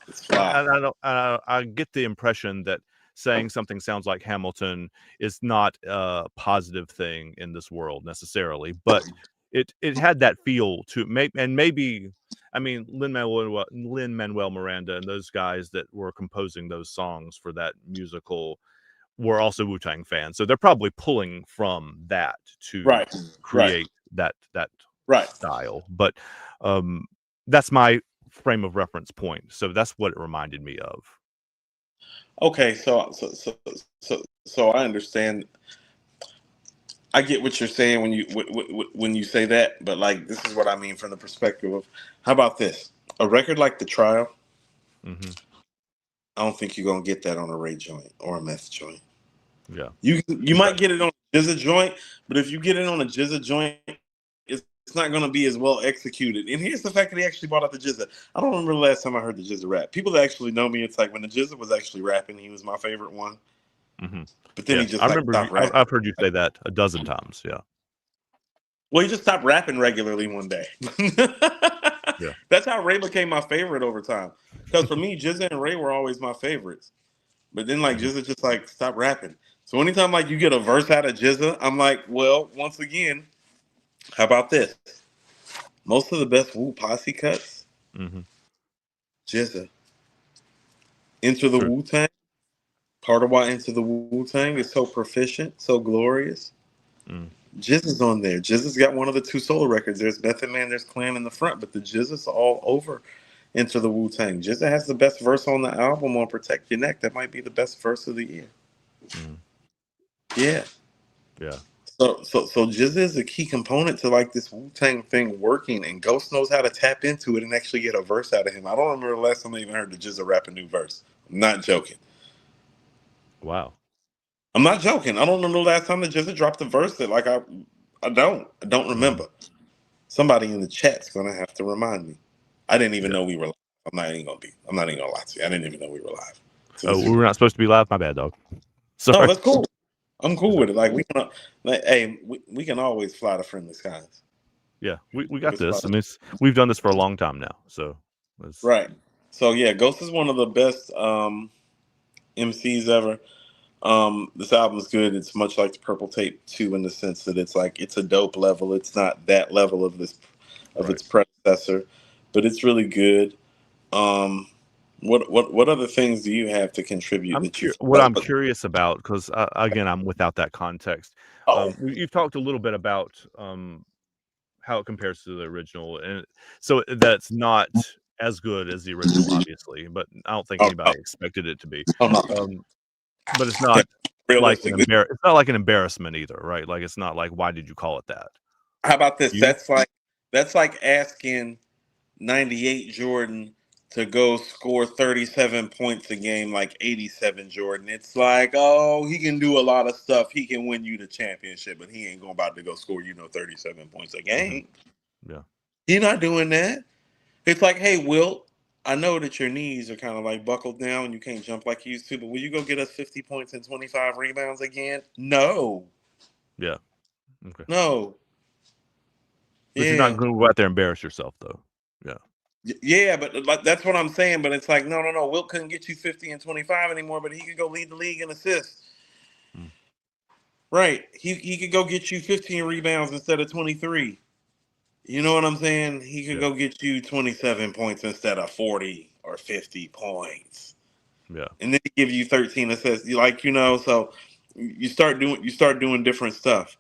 it's And fly. I don't. I get the impression that saying something sounds like Hamilton is not a positive thing in this world necessarily, but it had that feel to maybe. I mean, Lin Manuel Miranda and those guys that were composing those songs for that musical were also Wu-Tang fans, so they're probably pulling from that to Right, right, create that right. style. But um, that's my frame of reference point. So that's what it reminded me of. Okay, so I understand. I get what you're saying when when you say that, but like this is what I mean from the perspective of, how about this? A record like The Trial, Hmm. I don't think you're gonna get that on a Ray joint or a Meth joint. Yeah. You Okay. might get it on a Jizza joint, but if you get it on a Jizza joint, it's not going to be as well executed. And here's the fact that he actually brought out the Jizza. I don't remember the last time I heard the Jizza rap. People that actually know me, it's like when the Jizza was actually rapping, he was my favorite one. Hmm. But then Yeah. he just I like remember. stopped rapping. I've heard you say that a dozen times. Yeah. Well, he just stopped rapping regularly one day. Yeah. That's how Ray became my favorite over time. Because for me, Jizza and Ray were always my favorites. But then like Hmm. Jizza just like stopped rapping. So anytime like you get a verse out of Jizza, I'm like, well, once again, how about this? Most of the best Wu posse cuts, Hmm. Jizza. Enter the True. Wu Tang. Part of why Enter the Wu Tang is so proficient, so glorious. Mm. Jizza's on there. Jizza's got one of the two solo records. There's Method Man, there's Clan in the front, but the Jizza's all over Enter the Wu Tang. Jizza has the best verse on the album on Protect Your Neck. That might be the best verse of the year. Mm. Yeah. Yeah. So Jizza is a key component to like this Wu Tang thing working, and Ghost knows how to tap into it and actually get a verse out of him. I don't remember the last time I even heard the Jizza rap a new verse. I'm not joking. Wow. I'm not joking. I don't remember the last time the Jizza dropped a verse that like I don't Hmm. remember. Somebody in the chat's gonna have to remind me. I didn't even Yeah. know we were live. I'm not even gonna lie to you. I didn't even know we were live. So Oh, this is we're not supposed to be live. My bad, dog. no, Sorry. that's cool. I'm cool Yeah. with it. Like we can, like, hey, we can always fly to friendly skies. Yeah. We got Always fly. this. I mean, we've done this for a long time now. So it's Right. So yeah, Ghost is one of the best MCs ever. This album's good. It's much like the Purple Tape too, in the sense that it's like it's a dope level. It's not that level of this of right. its predecessor, but it's really good. Um, what other things do you have to contribute that you What feel I'm like? curious about, because again, I'm without that context. Oh, You've talked a little bit about how it compares to the original, and so that's not as good as the original, obviously. But I don't think oh, oh, anybody expected it to be. oh no. Um, but it's Yeah, not like realistically, It's not like an embarrassment either, right? Like it's not like why did you call it that? how about this? You? That's like asking '98 Jordan to go score 37 points a game like '87 Jordan. It's like, oh, he can do a lot of stuff. He can win you the championship, but he ain't going about to go score 37 points a Hmm. game. Yeah. He's not doing that. It's like, hey, Wilt, I know that your knees are kind of like buckled down and you can't jump like you used to, but will you go get us 50 points and 25 rebounds again? No, Yeah. Okay. no, But you're not yeah. going to go out there and embarrass yourself, though. Yeah. Yeah, but like, that's what I'm saying. But it's like, no, no, no. Wilt couldn't get you 50 and 25 anymore, but he could go lead the league in assists. Mm. Right. He could go get you 15 rebounds instead of 23. You know what I'm saying? He could Yeah, go get you 27 points instead of 40 or 50 points. yeah. And then he give you 13 assists. Like, so you start doing different stuff,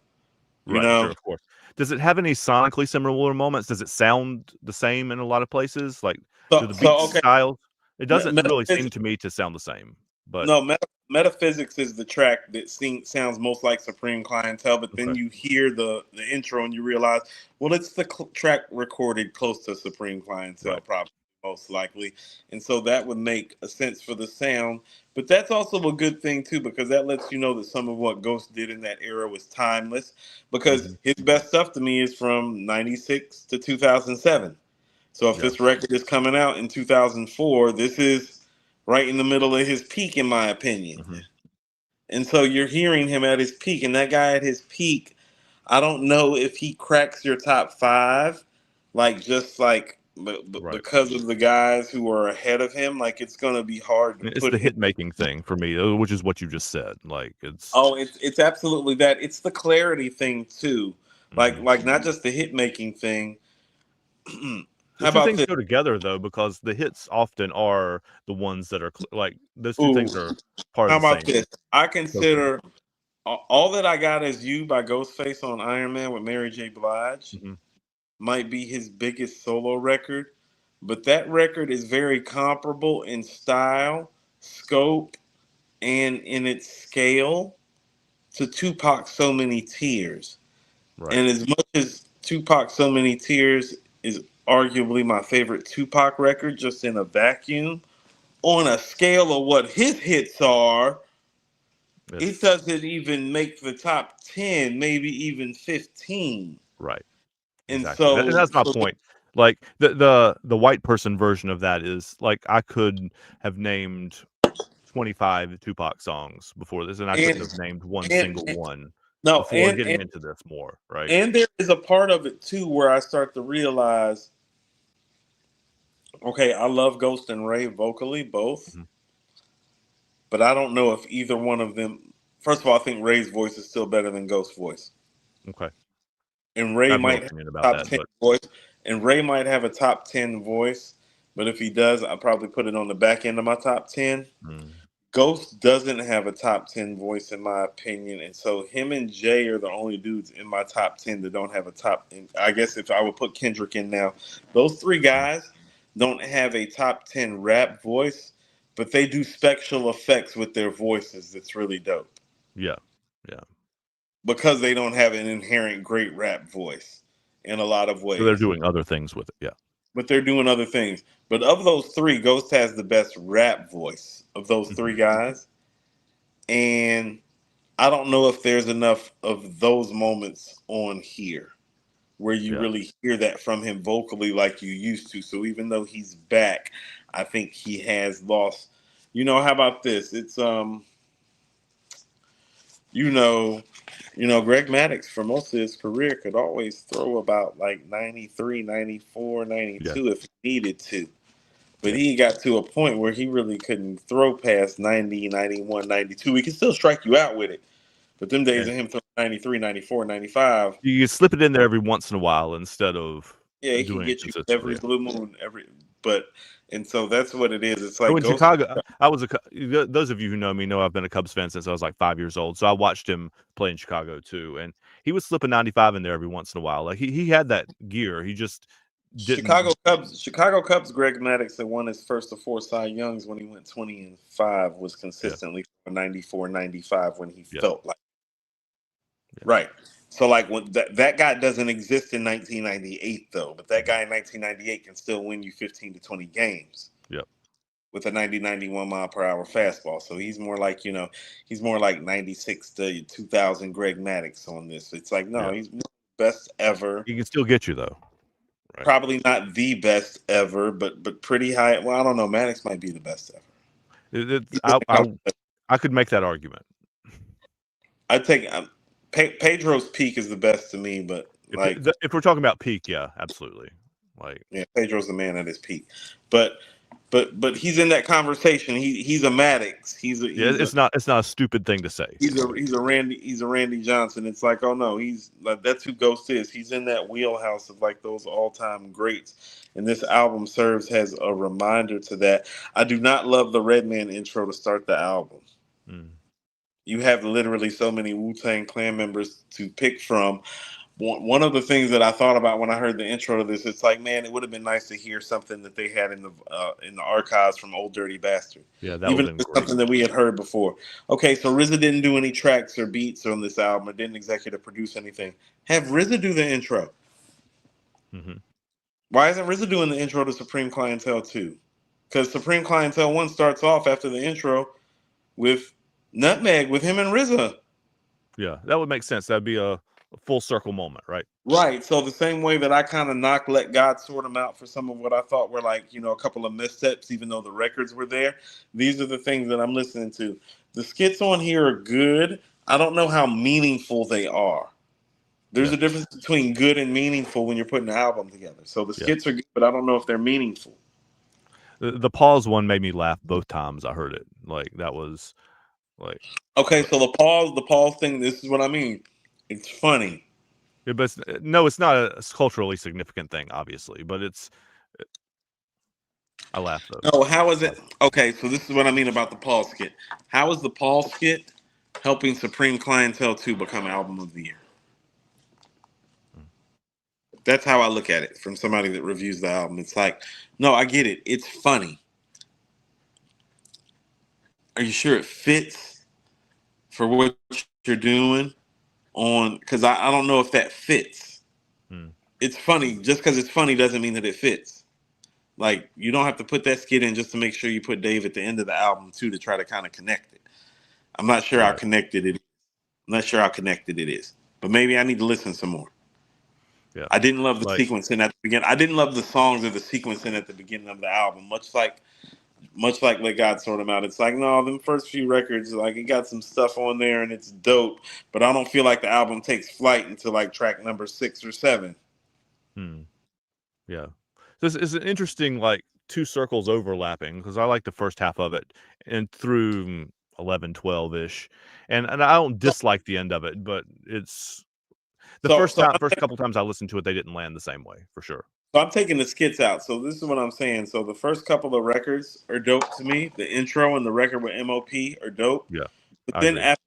you Right, sure, know? of course. Does it have any sonically similar moments? Does it sound the same in a lot of places? Like, do So the so beat okay, styles it doesn't really seem metaphysics. to me to sound the same, but No, metaphysics is the track that sounds most like Supreme Clientele, but then okay, you hear the intro and you realize, well, it's the track recorded close to Supreme Clientele, right. probably most likely, and so that would make a sense for the sound. But that's also a good thing too, because that lets you know that some of what Ghost did in that era was timeless. Because Mhm. his best stuff to me is from '96 to 2007. So if Yeah. this record is coming out in 2004, this is right in the middle of his peak, in my opinion. Mhm. And so you're hearing him at his peak, and that guy at his peak, I don't know if he cracks your top five, like just like Right. because of the guys who are ahead of him. Like it's gonna be hard to It's put the him. hit making thing for me, which is what you just said. Like, it's Oh, it's absolutely that. It's the clarity thing too. Like mhm. like not just the hit making thing. The How 2 about things this? go together, though, because the hits often are the ones that are like, those 2 Ooh, things are part of how the about same this? I token. consider All That I Got Is You by Ghostface on Iron Man with Mary J. Blige Mhm. might be his biggest solo record, but that record is very comparable in style, scope, and in its scale to Tupac's So Many Tears. Right. And as much as Tupac So Many Tears is arguably my favorite Tupac record just in a vacuum, on a scale of what his hits are, it It's doesn't even make the top 10, maybe even 15. right. And Exactly. And so, that's my so point. Like, the white person version of that is, like, I could have named 25 Tupac songs before this, and I couldn't have and, named one and, single and one no, before getting into this more, right? and there is a part of it too where I start to realize, okay, I love Ghost and Ray vocally, both, Mhm. but I don't know if either one of them. First of all, I think Ray's voice is still better than Ghost's voice, Okay. and I Ray have no might have opinion a about top that, 10 but voice, and Ray might have a top 10 voice, but if he does, I'll probably put it on the back end of my top 10. mm, Ghost doesn't have a top 10 voice, in my opinion. And so him and Jay are the only dudes in my top 10 that don't have a top. And I guess if I would put Kendrick in now, those three mm, guys don't have a top 10 rap voice, but they do special effects with their voices that's really dope yeah. Yeah. because they don't have an inherent great rap voice in a lot of So they're ways. doing other things with it, yeah. But they're doing other things. But of those three, Ghost has the best rap voice of those three Mhm. guys. And I don't know if there's enough of those moments on here where you Yeah. really hear that from him vocally like you used to. So even though he's back, I think he has lost. How about this? It's you know, Greg Maddox for most of his career could always throw about like 93, 94, Yeah. 92 if he needed to. But Yeah. he got to a point where he really couldn't throw past 90, 91, 92. He can still strike you out with it. But them days And of him throwing 93, 94, 95, you slip it in there every once in a while instead of yeah, he can doing it get you consistently, every yeah. blue moon, but and so that's what it is. It's So like in Ghost. Chicago, I was those of you who know me know I've been a Cubs fan since I was like 5 years old. So I watched him play in Chicago too, and he was slipping 95 in there every once in a while. Like he had that gear. He just didn't. Chicago Cubs. Greg Maddox that won his first of four Cy Youngs when he went 20-5 was Yeah, consistently 94, 95 when he yeah, felt like yeah, right. So like when that guy doesn't exist in 1998 though, but that mhm, guy in 1998 can still win you 15 to 20 games yeah. with a 90-91 mile per hour fastball. So he's more like 96 to 2000 Greg Maddox on this. It's like, no, Yeah. he's best ever. He can still get you though, right? Probably not the best ever, but pretty high. Well, I don't know. Maddox might be the best ever. It's He's in the conversation. I could make that argument. I take Pedro's peak is the best to me, but like, If we're talking about peak, yeah, absolutely. Like, yeah, Pedro's the man at his peak. But but he's in that conversation. He's a Maddox. Yeah, it's not a stupid thing to say. He's a Randy Johnson. It's like, oh no, he's like, that's who Ghost is. He's in that wheelhouse of like those all time greats. And this album serves as a reminder to that. I do not love the Redman intro to start the album. Mm. You have literally so many Wu-Tang Clan members to pick from. One of the things that I thought about when I heard the intro to this, it's like, man, it would have been nice to hear something that they had in the archives from Old Dirty Bastard. Yeah, that would Even have if been it's great. something that we had heard before. Okay, so RZA didn't do any tracks or beats on this album, or didn't executive produce anything. Have RZA do the intro. Mm-hmm. Why isn't RZA doing the intro to Supreme Clientele 2? Because Supreme Clientele 1 starts off after the intro with Nutmeg, with him and RZA. Yeah, that would make sense. That'd be a full circle moment, right? Right. So the same way that I kind of knocked Let God Sort Them Out for some of what I thought were like, a couple of missteps, even though the records were there. These are the things that I'm listening to. The skits on here are good. I don't know how meaningful they are. There's a difference between good and meaningful when you're putting an album together. So the skits are good, but I don't know if they're meaningful. The pause one made me laugh both times I heard it. Like that was like okay. So the pause thing. This is what I mean. It's funny. Yeah, but no, it's not a culturally significant thing, obviously. But I laugh though. No, how is it? Okay, so this is what I mean about the Paul skit. How is the Paul skit helping Supreme Clientele 2 become Album of the Year? That's how I look at it from somebody that reviews the album. It's like, no, I get it. It's funny. Are you sure it fits for what you're doing on? Because I don't know if that fits. It's funny. Just because it's funny doesn't mean that it fits. Like, you don't have to put that skit in just to make sure you put Dave at the end of the album, too, to try to kind of connect it. I'm not sure how connected it is. I'm not sure how connected it is. But maybe I need to listen some more. Yeah. I didn't love the sequencing at the beginning. I didn't love the songs or the sequencing at the beginning of the album. Much like Let God Sort Them Out. It's like, no, them first few records, like, it got some stuff on there and it's dope. But I don't feel like the album takes flight until like track number 6 or 7. Yeah. This is an interesting, like, two circles overlapping, because I like the first half of it and through 11, 12-ish. And I don't dislike the end of it, but it's the first couple times I listened to it, they didn't land the same way, for sure. So I'm taking the skits out. So this is what I'm saying. So the first couple of records are dope to me. The intro and the record with MOP are dope. Yeah. But then after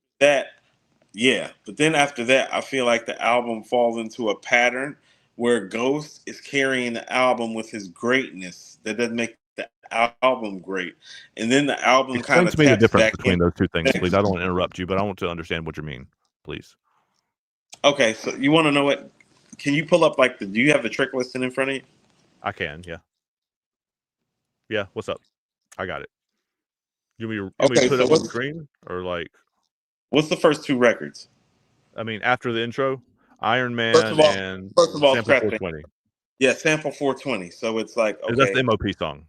that, I feel like the album falls into a pattern where Ghost is carrying the album with his greatness. That doesn't make the album great. And then the album kind of explain to me the difference back between those two things, please. I don't want to interrupt you, but I want to understand what you mean, please. Okay, so you want to know what? Can you pull up do you have the trick listing in front of you? I can, yeah. Yeah, what's up? I got it. You want me to put it up on the screen? Or like... What's the first two records? I mean, after the intro, Iron Man and Sample 420. Yeah, Sample 420. So it's like, okay. That's the MOP song.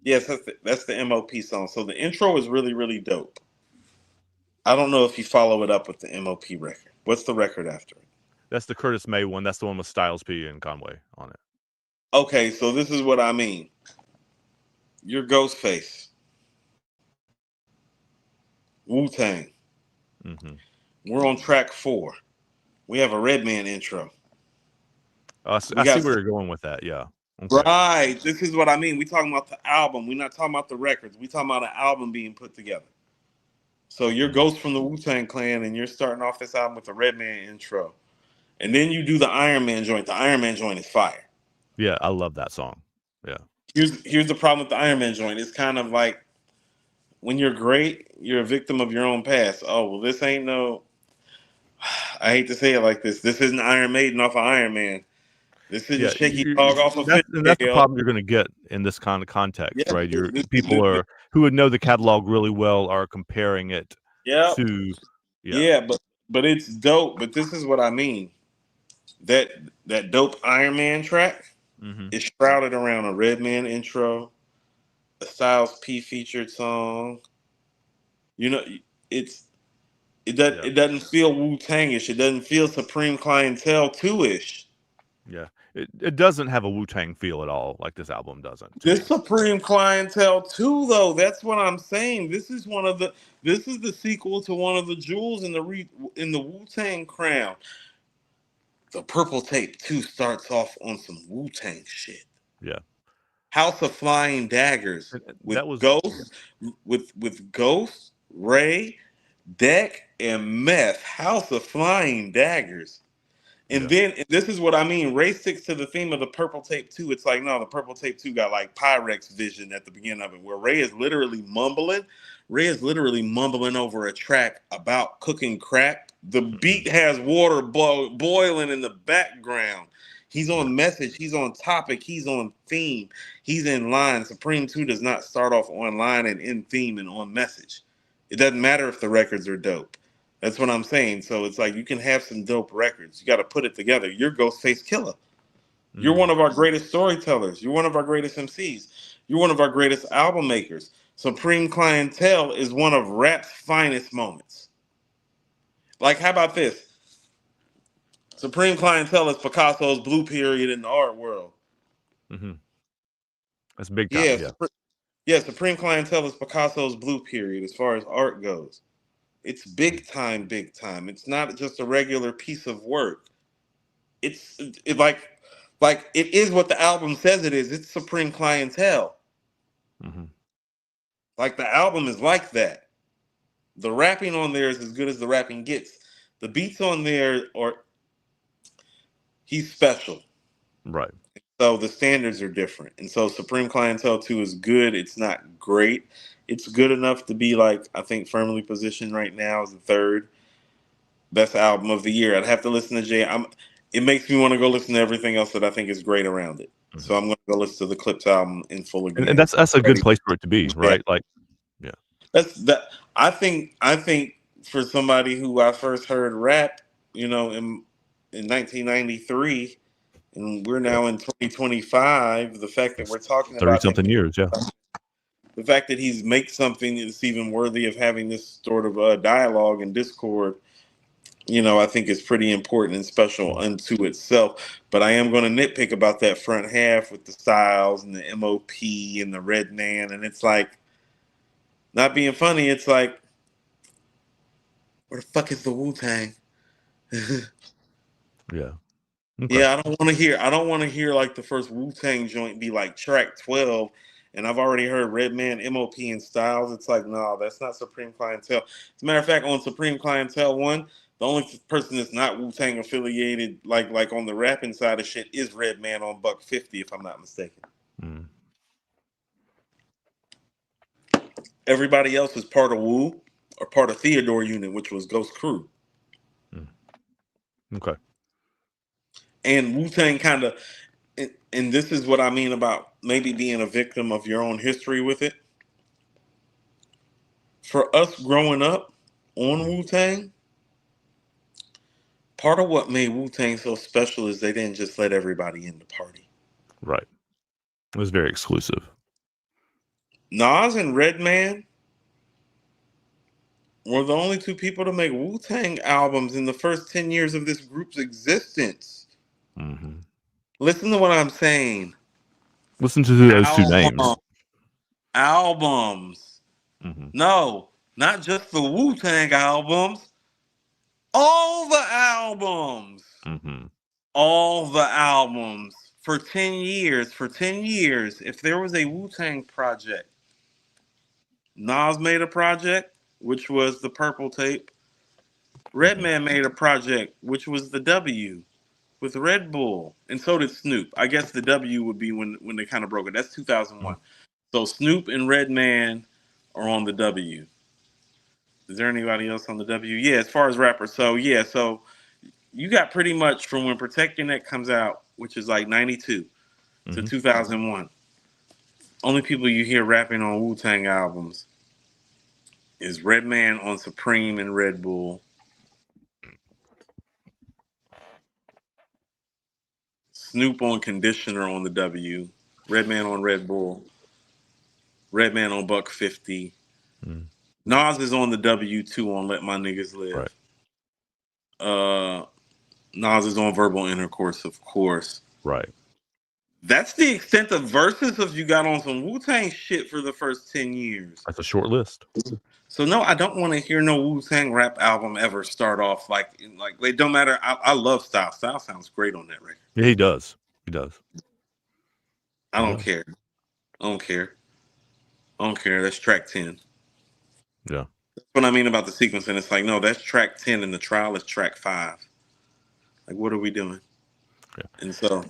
Yes, that's the MOP song. So the intro is really, really dope. I don't know if you follow it up with the MOP record. What's the record after it? That's the Curtis May one. That's the one with Styles P and Conway on it. Okay, so this is what I mean. You're Ghostface. Wu-Tang. We're on track 4. We have a Redman intro. I see where you're going with that, yeah. Okay. Right. This is what I mean. We're talking about the album. We're not talking about the records. We're talking about an album being put together. So you're Ghost from the Wu-Tang Clan, and you're starting off this album with the Redman intro. And then you do the Iron Man joint. The Iron Man joint is fire. Yeah, I love that song. Yeah. Here's the problem with the Iron Man joint. It's kind of like, when you're great, you're a victim of your own past. Oh, well, this ain't no... I hate to say it like this. This isn't Iron Maiden off of Iron Man. This isn't Shaky Dog off of... That's the problem you're going to get in this kind of context, right? People who would know the catalog really well are comparing it to... Yeah, but it's dope. But this is what I mean. That dope Iron Man track is shrouded around a Redman intro, a Styles P featured song. You know, it doesn't feel Wu-Tangish. It doesn't feel Supreme Clientele 2-ish. Yeah. it doesn't have a Wu-Tang feel at all, like this album doesn't to me. This Supreme Clientele too, though. That's what I'm saying. This is the sequel to one of the jewels in the Wu-Tang crown. The Purple Tape 2 starts off on some Wu-Tang shit. Yeah. House of Flying Daggers with That was Ghost, with Ghost, Ray, Deck, and Meth. House of Flying Daggers. And then this is what I mean. Ray sticks to the theme of the Purple Tape 2. It's like, no, the Purple Tape 2 got like Pyrex vision at the beginning of it, where Ray is literally mumbling. Ray is literally mumbling over a track about cooking crack. The beat has water boiling in the background. He's on message. He's on topic. He's on theme. He's in line. Supreme 2 does not start off on line and in theme and on message. It doesn't matter if the records are dope. That's what I'm saying. So it's like you can have some dope records. You got to put it together. You're Ghostface Killah. You're one of our greatest storytellers. You're one of our greatest MCs. You're one of our greatest album makers. Supreme Clientele is one of rap's finest moments. Like, how about this? Supreme Clientele is Picasso's blue period in the art world. That's big time. Yeah, Supreme Clientele is Picasso's blue period as far as art goes. It's big time, big time. It's not just a regular piece of work. It's like it is what the album says it is. It's Supreme Clientele. Like the album is like that. The rapping on there is as good as the rapping gets. The beats on there he's special. Right. So the standards are different. And so Supreme Clientele 2 is good. It's not great. It's good enough to be like, I think, firmly positioned right now as the third best album of the year. I'd have to listen to Jay. It makes me want to go listen to everything else that I think is great around it. So I'm going to go listen to the Clips album in full again. And that's a good place for it to be, right? Like, yeah. That's that. I think for somebody who I first heard rap, in 1993, and we're now in 2025. The fact that we're talking about 30-something years, the fact that he's makes something that's even worthy of having this sort of dialogue and discord, I think is pretty important and special unto itself. But I am going to nitpick about that front half with the Styles and the MOP and the Red Man. And it's like, not being funny, it's like, where the fuck is the Wu-Tang? Yeah. Okay. Yeah, I don't want to hear like the first Wu-Tang joint be like track 12, and I've already heard Redman, MOP, and Styles. It's like, no, that's not Supreme Clientele. As a matter of fact, on Supreme Clientele 1, the only person that's not Wu-Tang affiliated, like on the rapping side of shit, is Redman on Buck 50, if I'm not mistaken. Everybody else is part of Wu or part of Theodore Unit, which was Ghost Crew. Okay. And Wu-Tang kind of, and this is what I mean about maybe being a victim of your own history with it. For us growing up on Wu-Tang, part of what made Wu-Tang so special is they didn't just let everybody in the party. Right. It was very exclusive. Nas and Redman were the only two people to make Wu-Tang albums in the first 10 years of this group's existence. Listen to what I'm saying. Listen to those two names. Albums. No, not just the Wu-Tang albums. All the albums. All the albums. For 10 years. For 10 years, if there was a Wu-Tang project, Nas made a project, which was the Purple Tape. Redman made a project, which was the W with Red Bull. And so did Snoop. I guess the W would be when they kind of broke it. That's 2001. So Snoop and Redman are on the W. Is there anybody else on the W? Yeah, as far as rappers. So, yeah, so you got pretty much from when Protect Your Neck comes out, which is like 92 to 2001. Only people you hear rapping on Wu-Tang albums is Redman on Supreme and Red Bull. Snoop on Conditioner on the W. Redman on Red Bull. Redman on Buck 50. Nas is on the W2 on Let My Niggas Live. Right. Nas is on Verbal Intercourse, of course. Right. That's the extent of verses if you got on some Wu-Tang shit for the first 10 years. That's a short list. So no, I don't want to hear no Wu-Tang rap album ever start off like it don't matter. I love Style. Style sounds great on that record. Yeah, he does. He does. I don't care. I don't care. I don't care. That's track 10. Yeah. That's what I mean about the sequencing. It's like, no, that's track 10 and the trial is track 5. Like, what are we doing? Yeah. And so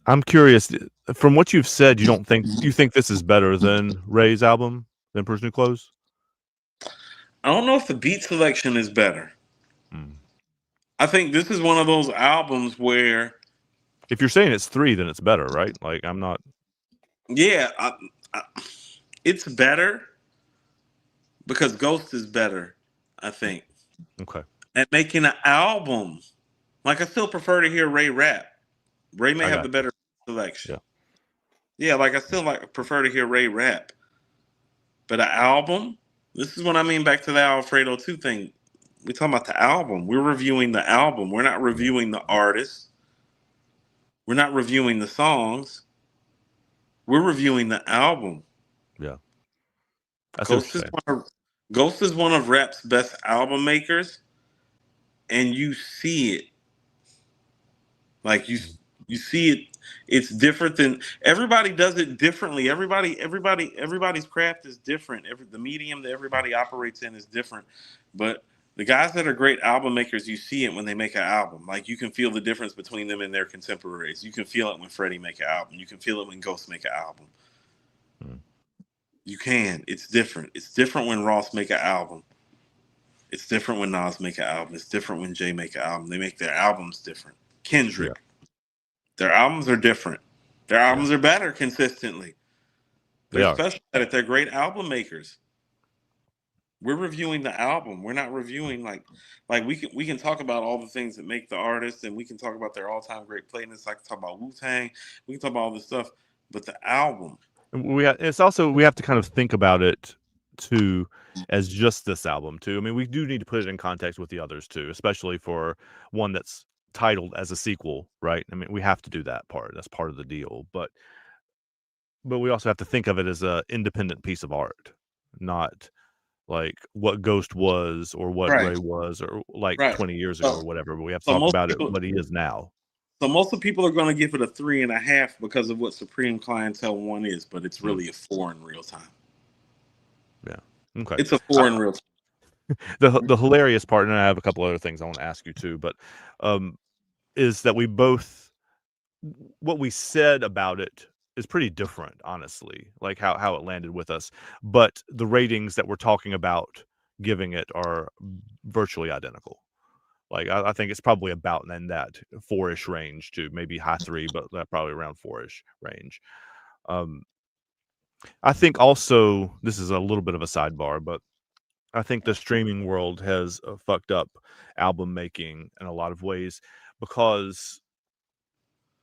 I'm curious, from what you've said, you think this is better than Ray's album, than Emperor's New Clothes? I don't know if the beat selection is better. I think this is one of those albums where, if you're saying it's 3, then it's better, right? Like, I'm not. Yeah, it's better because Ghost is better, I think. Okay. At making an album, like I still prefer to hear Ray rap. Ray may have the better selection. Yeah, like I still prefer to hear Ray rap. But an album, this is what I mean back to the Alfredo 2 thing. We're talking about the album. We're reviewing the album. We're not reviewing the artist. We're not reviewing the songs. We're reviewing the album. Yeah. Ghost is one of rap's best album makers, and you see it. Like you see it. It's different than everybody does it differently. Everybody's craft is different. The medium that everybody operates in is different. But the guys that are great album makers, you see it when they make an album. Like you can feel the difference between them and their contemporaries. You can feel it when Freddie make an album. You can feel it when Ghost make an album. You can. It's different. It's different when Ross make an album. It's different when Nas make an album. It's different when Jay make an album. They make their albums different. Kendrick. Their albums are different. Their albums are better consistently. They're special at it. They're great album makers. We're reviewing the album. We're not reviewing like we can talk about all the things that make the artist, and we can talk about their all-time great playlists. I can talk about Wu-Tang. We can talk about all this stuff, but the album. We have to kind of think about it too as just this album too. I mean, we do need to put it in context with the others too, especially for one that's titled as a sequel, right? I mean, we have to do that part. That's part of the deal. But we also have to think of it as a independent piece of art, not like what Ghost was or what Ray was or like 20 years ago or whatever. But we have to talk about it what he is now. So most of the people are going to give it a 3.5 because of what Supreme Clientele 1 is, but it's really a 4 in real time. Yeah. Okay. It's a 4 in real time. The hilarious part, and I have a couple other things I want to ask you too, but is that what we said about it is pretty different, honestly, like how it landed with us. But the ratings that we're talking about giving it are virtually identical. Like I think it's probably about in that 4-ish range to maybe high 3, but probably around 4-ish range. I think also this is a little bit of a sidebar, but I think the streaming world has fucked up album making in a lot of ways because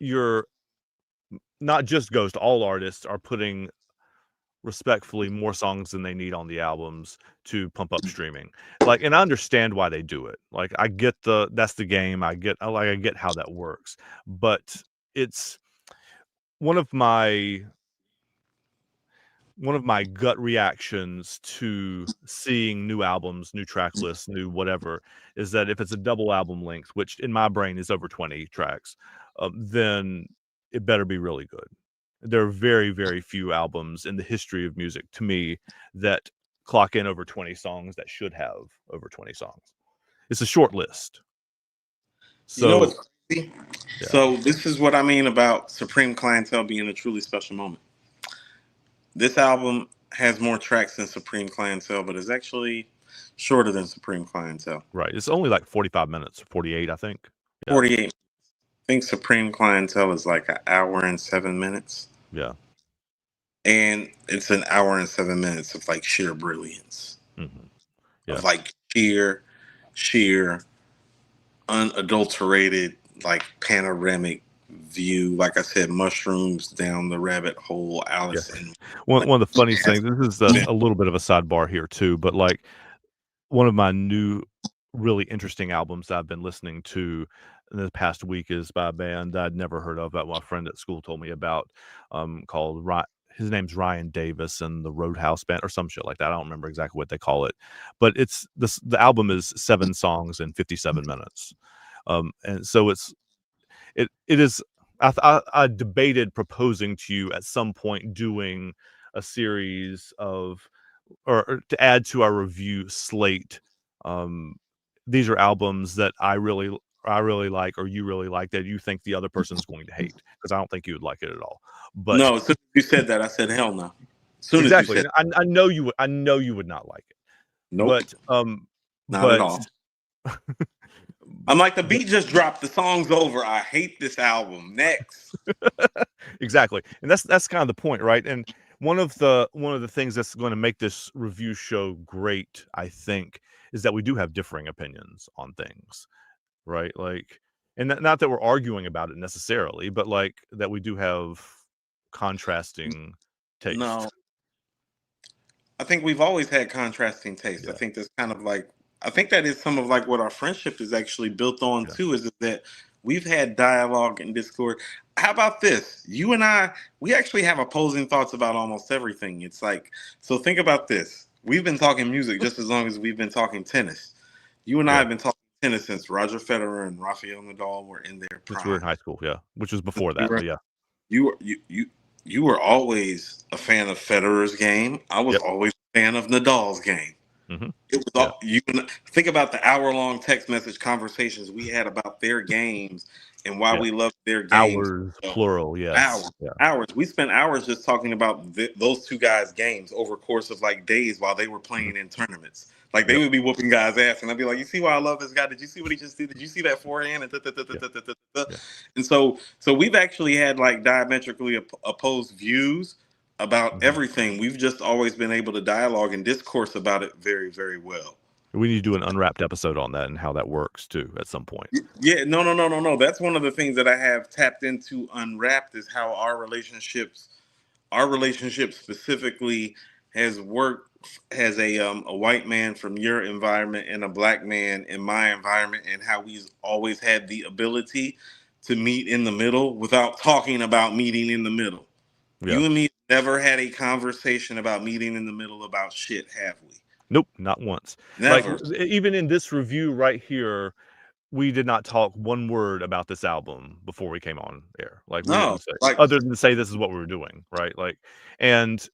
you're not just Ghost. All artists are putting respectfully more songs than they need on the albums to pump up streaming. Like, and I understand why they do it. Like, I get that's the game. I get how that works, but it's one of my gut reactions to seeing new albums, new track lists, new whatever, is that if it's a double album length, which in my brain is over 20 tracks, then it better be really good. There are very, very few albums in the history of music, to me, that clock in over 20 songs that should have over 20 songs. It's a short list. So, you know what's crazy? Yeah. So this is what I mean about Supreme Clientele being a truly special moment. This album has more tracks than Supreme Clientele, but it's actually shorter than Supreme Clientele. Right. It's only like 45 minutes, 48, I think. Yeah. 48. I think Supreme Clientele is like an hour and 7 minutes. Yeah. And it's an hour and 7 minutes of like sheer brilliance. Mm-hmm. Yeah. Of like sheer, unadulterated, like panoramic view. Like I said, mushrooms down the rabbit hole, Alice. Yeah. One of the funniest things, this is a little bit of a sidebar here too, but like one of my new really interesting albums that I've been listening to in the past week is by a band I'd never heard of that my friend at school told me about, called his name's Ryan Davis and the Roadhouse Band or some shit like that. I don't remember exactly what they call it, but the album is 7 songs and 57 minutes. And so it is. I debated proposing to you at some point doing a series of or to add to our review slate. Um, these are albums that I really like or you really like that you think the other person's going to hate, because I don't think you would like it at all. But No, as soon as you said that, I said, hell no. As soon as you exactly, said, I know you would. I know you would not like it. nope, But not at but all. I'm like, the but beat just dropped. The song's over. I hate this album. Next. exactly, and that's kind of the point, right? And one of the things that's going to make this review show great, I think, is that we do have differing opinions on things, right? Like, and not that we're arguing about it necessarily, but like that we do have contrasting taste. No, I think we've always had contrasting tastes. I Yeah, think that's kind of like, I think that is some of like what our friendship is actually built on yeah, too, is that we've had dialogue and discord. How about this? You and I, we actually have opposing thoughts about almost everything. It's like, so think about this. We've been talking music just as long as we've been talking tennis. You and I yeah. have been talking tennis since Roger Federer and Rafael Nadal were in their Since we were in prime. high school, yeah, which was before We that, were but yeah, you were you were always a fan of Federer's game. I was yep, always a fan of Nadal's game. hmm It was yeah, all, you can think about the hour-long text message conversations we had about their games and why yeah. we loved their games. Hours, So, plural, yes, hours, yeah, hours. We spent hours just talking about those two guys' games over a course of like days while they were hmm playing in tournaments. Like they yep, would be whooping guys' ass, and I'd be like, "You see why I love this guy? Did you see what he just did? Did you see that forehand?" And yeah, yeah, and so we've actually had like diametrically opposed views about hmm everything. We've just always been able to dialogue and discourse about it very, very well. We need to do an unwrapped episode on that and how that works too at some point. Yeah, no, no, no, no, no. That's one of the things that I have tapped into unwrapped is how our relationship specifically has worked as a white man from your environment and a black man in my environment, and how we've always had the ability to meet in the middle without talking about meeting in the middle. Yeah. You and me never had a conversation about meeting in the middle about shit, have we? Nope, not once. Like Never. even in this review right here, we did not talk one word about this album before we came on air. Like we No, didn't say like other than say this is what we were doing, right? Like, and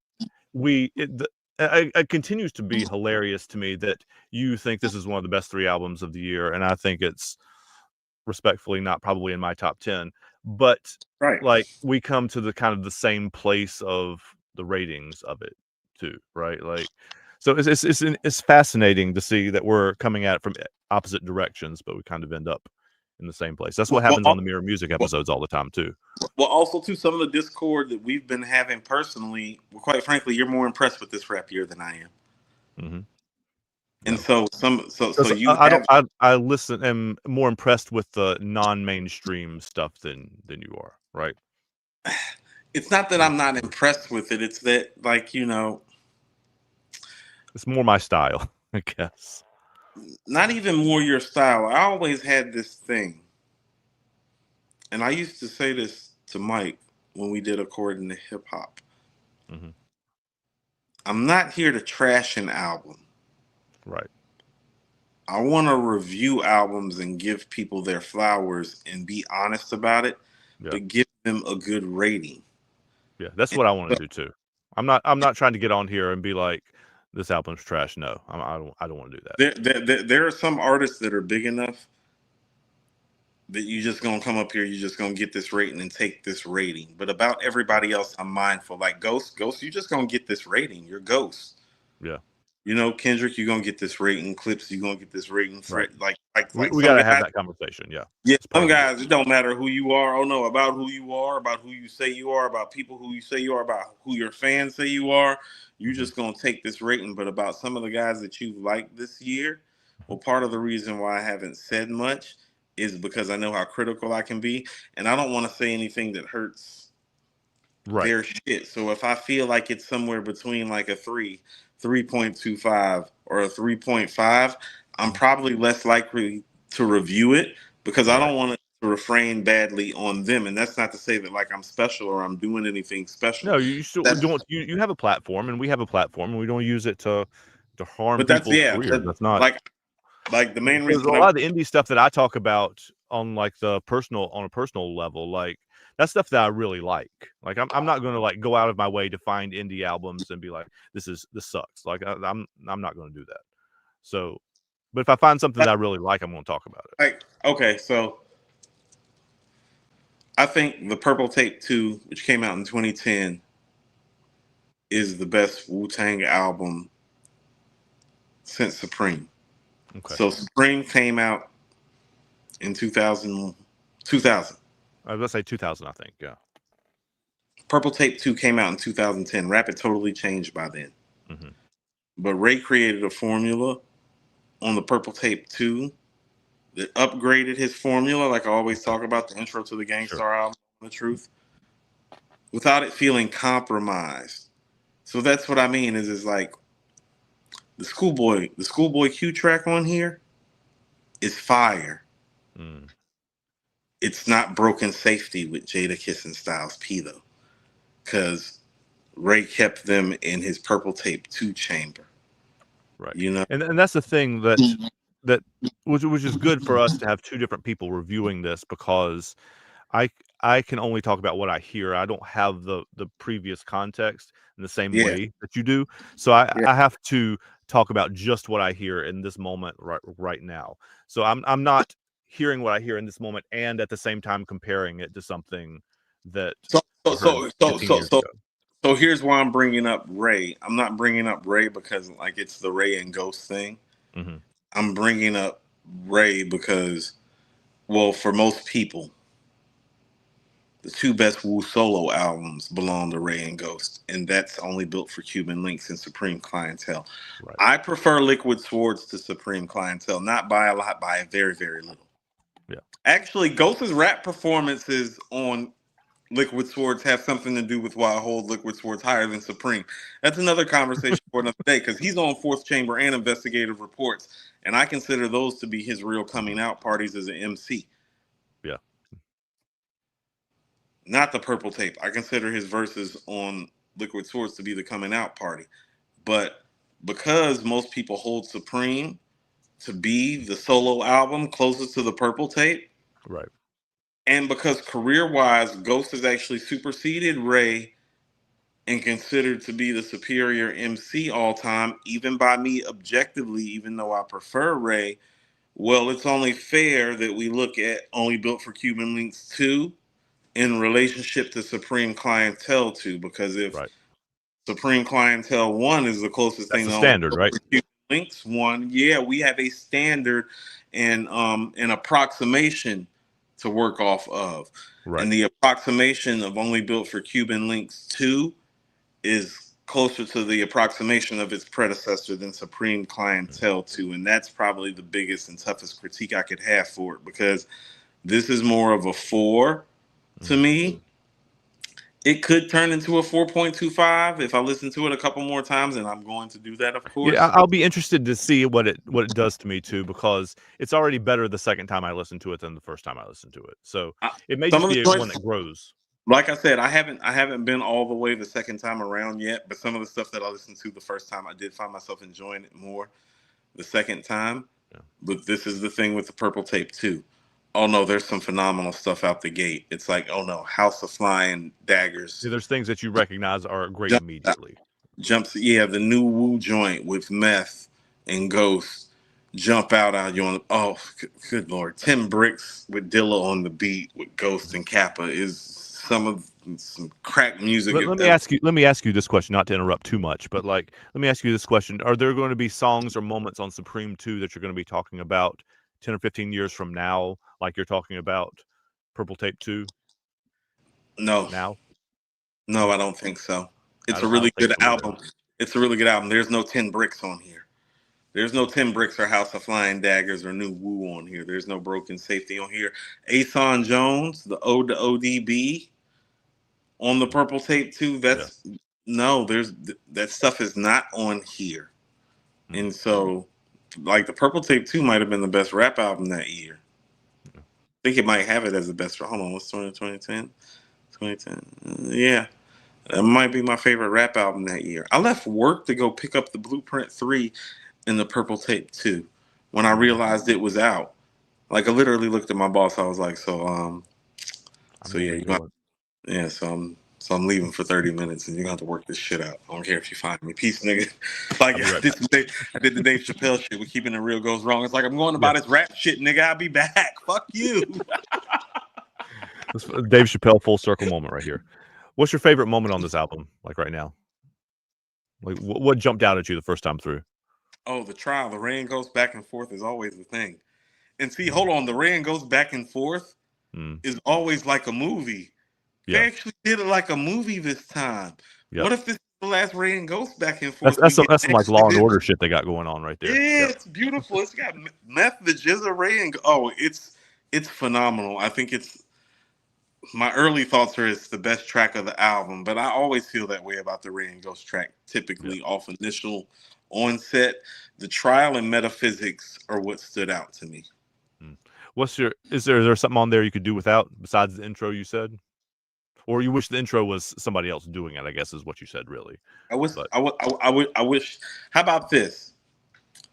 it continues to be hilarious to me that you think this is one of the best 3 albums of the year, and I think it's respectfully not probably in my top 10, but right. like we come to the kind of the same place of the ratings of it too, right? Like, so it's fascinating to see that we're coming at it from opposite directions, but we kind of end up in the same place. That's what Well, happens on the Mirror Music well, episodes all the time too. well, also too, some of the discord that we've been having personally. Well, quite frankly, you're more impressed with this rap year than I am, hmm and Yeah. so Because you I don't have. I listen am more impressed with the non-mainstream stuff than you are, right? It's not that Like, I'm not impressed with it. It's that like it's more my style, I guess. not even more your style. I always had this thing, and I used to say this to Mike when we did According to Hip Hop. hmm I'm not here to trash an album. Right. I want to review albums and give people their flowers and be honest about it, Yeah. but give them a good rating. Yeah. That's And what I want so to do too. I'm not trying to get on here and be like this album's trash. No, I don't want to do that. there are some artists that are big enough that you just gonna come up here, you just gonna get this rating and take this rating. But about Yeah. everybody else, I'm mindful. Like Ghost, you just gonna get this rating. You're Ghost. Yeah. Kendrick, you're gonna get this rating. Clips, you're gonna get this rating. Right. Like We some got to have guys. that conversation. Yeah. Yeah, It's part some of the deal. guys, it don't matter who you are. Oh no, about who you are, about who you say you are, about people who you say you are, about who your fans say you are. You hmm just gonna take this rating. But about some of the guys that you've liked this year, well, part of the reason why I haven't said much is because I know how critical I can be, and I don't want to say anything that hurts Right. their shit. So if I feel like it's somewhere between like a 3.25, or a 3.5, I'm Mhm. probably less likely to review it because I Right. don't want to to refrain badly on them. And that's not to say that like I'm special or I'm doing anything special. No, you still That's don't. You have a platform, and we have a platform, and we don't use it to harm but that's people's yeah, careers. That's not like the main because reason a I'm lot of the indie stuff that I talk about on like the personal on a personal level, like that's stuff that I really like. Like I'm not going to like go out of my way to find indie albums and be like this sucks. Like I'm not going to do that. So, but if I find something that I really like, I'm going to talk about it. like okay, so I think the Purple Tape 2, which came out in 2010, is the best Wu-Tang album since Supreme. Okay, So Supreme came out in 2000. I was going to say 2000. I think, yeah. Purple Tape 2 came out in 2010. Rap had totally changed by then. Mm-hmm. But Ray created a formula on the Purple Tape 2 that upgraded his formula, like I always talk about the intro to the Gangstar album, The Truth, without it feeling compromised. So that's what I mean is like the Schoolboy Q track on here is fire. Mm. It's not Broken Safety with Jada Kiss and Styles P though, because Ray kept them in his Purple Tape 2 chamber. Right. You know, And that's the thing that which is good for us to have two different people reviewing this because I can only talk about what I hear. I don't have the previous context in the same yeah, way that you do. So I yeah. have to talk about just what I hear in this moment right now. So I'm not hearing what I hear in this moment and at the same time comparing it to something that So I heard 15 years ago. so here's why I'm bringing up Ray. I'm not bringing up Ray because like it's the Ray and Ghost thing. Mm-hmm. I'm bringing up Ray because, well, for most people, the two best Wu solo albums belong to Ray and Ghost, and that's Only Built for Cuban Links and Supreme Clientele. Right. I prefer Liquid Swords to Supreme Clientele, not by a lot, by a very, very little. Yeah. Actually, Ghost's rap performances on Liquid Swords have something to do with why I hold Liquid Swords higher than Supreme. That's another conversation for another day because he's on Fourth Chamber and Investigative Reports, and I consider those to be his real coming out parties as an MC. Yeah. Not the Purple Tape. I consider his verses on Liquid Swords to be the coming out party. But because most people hold Supreme to be the solo album closest to the Purple Tape, Right. and because career-wise, Ghost has actually superseded Ray and considered to be the superior MC all time, even by me objectively, even though I prefer Ray, well, it's only fair that we look at Only Built for Cuban Links 2 in relationship to Supreme Clientele 2, because if Right. Supreme Clientele 1 is the closest That's thing the to Only standard, Built right? for Cuban Links 1, yeah, we have a standard and an approximation to work off of. Right. And the approximation of Only Built for Cuban Links 2 is closer to the approximation of its predecessor than Supreme Clientele 2. And that's probably the biggest and toughest critique I could have for it, because this is more of a 4 to me. It could turn into a 4.25 if I listen to it a couple more times, and I'm going to do that, of Yeah, course. I'll be interested to see what it does to me too, because it's already better the second time I listen to it than the first time I listened to it. So it may Some just of the be one joints, that grows. like I said, I haven't been all the way the second time around yet, but some of the stuff that I listened to the first time, I did find myself enjoying it more the second time. Yeah. But this is the thing with the Purple Tape too. Oh no, there's some phenomenal stuff out the gate. It's like, oh no, House of Flying Daggers. There's things that you recognize are great immediately. Jumps, yeah, the new Wu joint with Meth and Ghost jump out you on. Oh, good lord, 10 Bricks with Dilla on the beat with Ghost and Kappa is some crack music. Let me ask you this question, not to interrupt too much, but like let me ask you this question: are there going to be songs or moments on Supreme 2 that you're going to be talking about 10 or 15 years from now, like you're talking about Purple Tape 2? No, Now, no, I don't think so. It's a I really don't think good so either. album. It's a really good album. There's no 10 Bricks on here. There's no 10 Bricks or House of Flying Daggers or New Wu on here. There's no Broken Safety on here. Ason Jones, the Ode to ODB on the Purple Tape too. That's no, there's that stuff is not on here. And so, like, the Purple Tape 2 might have been the best rap album that year. think it might have it as the best. Hold on, what's 2010? 2010. Yeah, that might be my favorite rap album that year. I left work to go pick up the Blueprint 3 and the Purple Tape 2 when I Mhm. realized it was out. Like I literally looked at my boss. I was like, I'm so gonna yeah, go do it. so I'm leaving for 30 minutes, and you're gonna have to work this shit out. I don't care if you find me. Peace, nigga. Like I'll be right I did the Dave Chappelle shit with keeping it real goes wrong. It's like I'm going to back. buy this rap shit, nigga. I'll be back. Fuck you. This Dave Chappelle full circle moment right here. What's your favorite moment on this album? Like right now, like what jumped out at you the first time through? Oh, the trial. The rain goes back and forth is always the thing. And see, hold on. The rain goes back and forth Mm. is always like a movie. They Yeah. actually did it like a movie this time. Yep. What if this is the last rain goes back and That's forth? that's We some, get that's some like actually Law and did. Order shit they got going on right there. Yeah, Yep. it's beautiful. It's got meth, the Jizza Ray, and oh, it's phenomenal. I think it's my early thoughts are it's the best track of the album, but I always feel that way about the Ray and Ghost track. Yep. Typically, off initial onset, the trial and metaphysics are what stood out to me. Mm. Is there something on there you could do without besides the intro you said, or you wish the intro was somebody else doing it? I guess is what you said really. I wish, But I wish. How about this?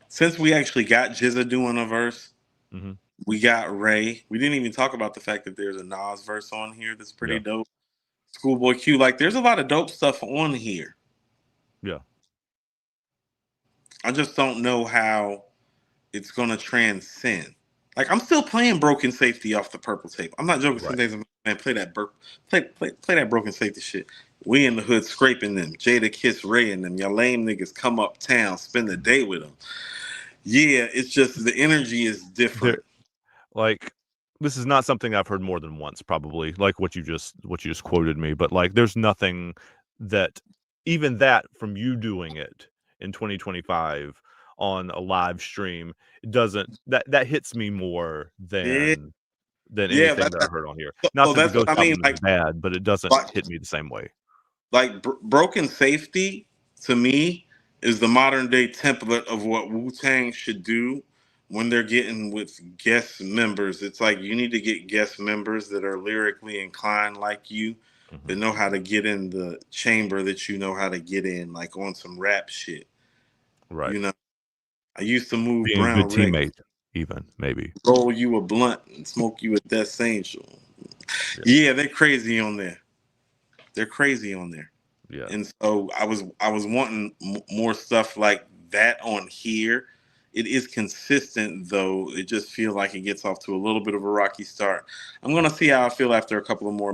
Since we actually got Jizza doing a verse, mm-hmm. we got Ray. We didn't even talk about the fact that there's a Nas verse on here that's pretty Yeah. dope. Schoolboy Q, like there's a lot of dope stuff on here. Yeah. I just don't know how it's gonna transcend. Like I'm still playing Broken Safety off the Purple Tape. I'm not joking. Some Right. days I'm man, play that Broken Safety shit. We in the hood scraping them. Jada Kiss Ray and them. Y'all lame niggas come uptown, spend the day with them. Yeah, it's just the energy is different. There, like, this is not something I've heard more than once, probably. Like what you just quoted me, but like, there's nothing that even that from you doing it in 2025 on a live stream doesn't that hits me more Yeah, than yeah. anything that I've heard on here. Not So that the that's what Ghost I mean. album is bad, but it doesn't Like, hit me the same way. Broken Safety to me is the modern day template of what Wu-Tang should do when they're getting with guest members. It's like you need to get guest members that are lyrically inclined like you, Mm-hmm. that know how to get in the chamber that you know how to get in, like on some rap shit. Right. You know, I used to move Being a good Brown Records, teammate, even maybe. roll you a blunt and smoke you a Death Angel. Yeah. Yeah, they're crazy on there. They're crazy on there. Yeah. And so I was wanting more stuff like that on here. It is consistent though. It just feels like it gets off to a little bit of a rocky start. I'm gonna see how I feel after a couple more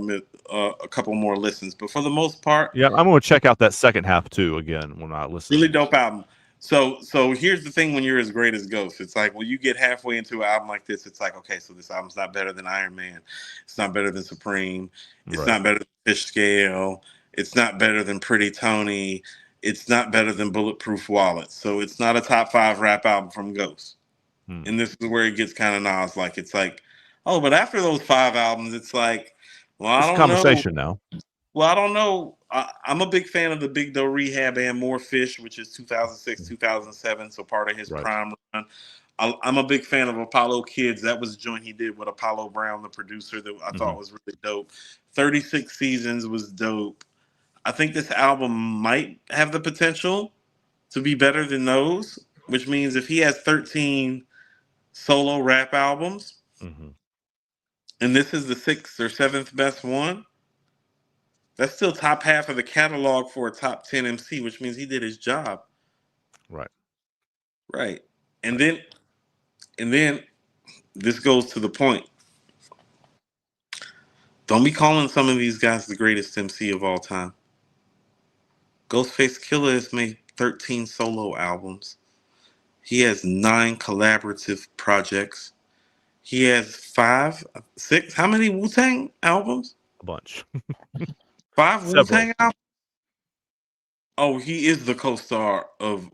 listens. But for the most part, Yeah, I'm gonna check out that second half too again when I listen. really dope album. So here's the thing: when you're as great as Ghost, it's like when you get halfway into an album like this, it's like, okay, so this album's not better than Iron Man, it's not better than Supreme, it's Right. not better than Fish Scale, it's not better than Pretty Tony, it's not better than Bulletproof Wallet. So it's not a top 5 rap album from Ghost. Hmm. And this is where it gets kind of Nas like. It's like, oh, but after those 5 albums, it's like, well, I It's a don't know. conversation now. Well, I don't know. I'm a big fan of the Big Doe Rehab and More Fish, which is 2006, 2007, so part of his Right. prime run. I'm a big fan of Apollo Kids. That was a joint he did with Apollo Brown, the producer, that I thought was really dope. 36 Seasons was dope. I think this album might have the potential to be better than those, which means if he has 13 solo rap albums, Mm-hmm. and this is the 6th or 7th best one, that's still top half of the catalog for a top 10 MC, which means he did his job. Right. Right. And then this goes to the point. Don't be calling some of these guys the greatest MC of all time. Ghostface Killah has made 13 solo albums. He has 9 collaborative projects. He has 5, 6, how many Wu-Tang albums? A bunch. 5 Several. Wu-Tang albums? Oh, he is the co-star of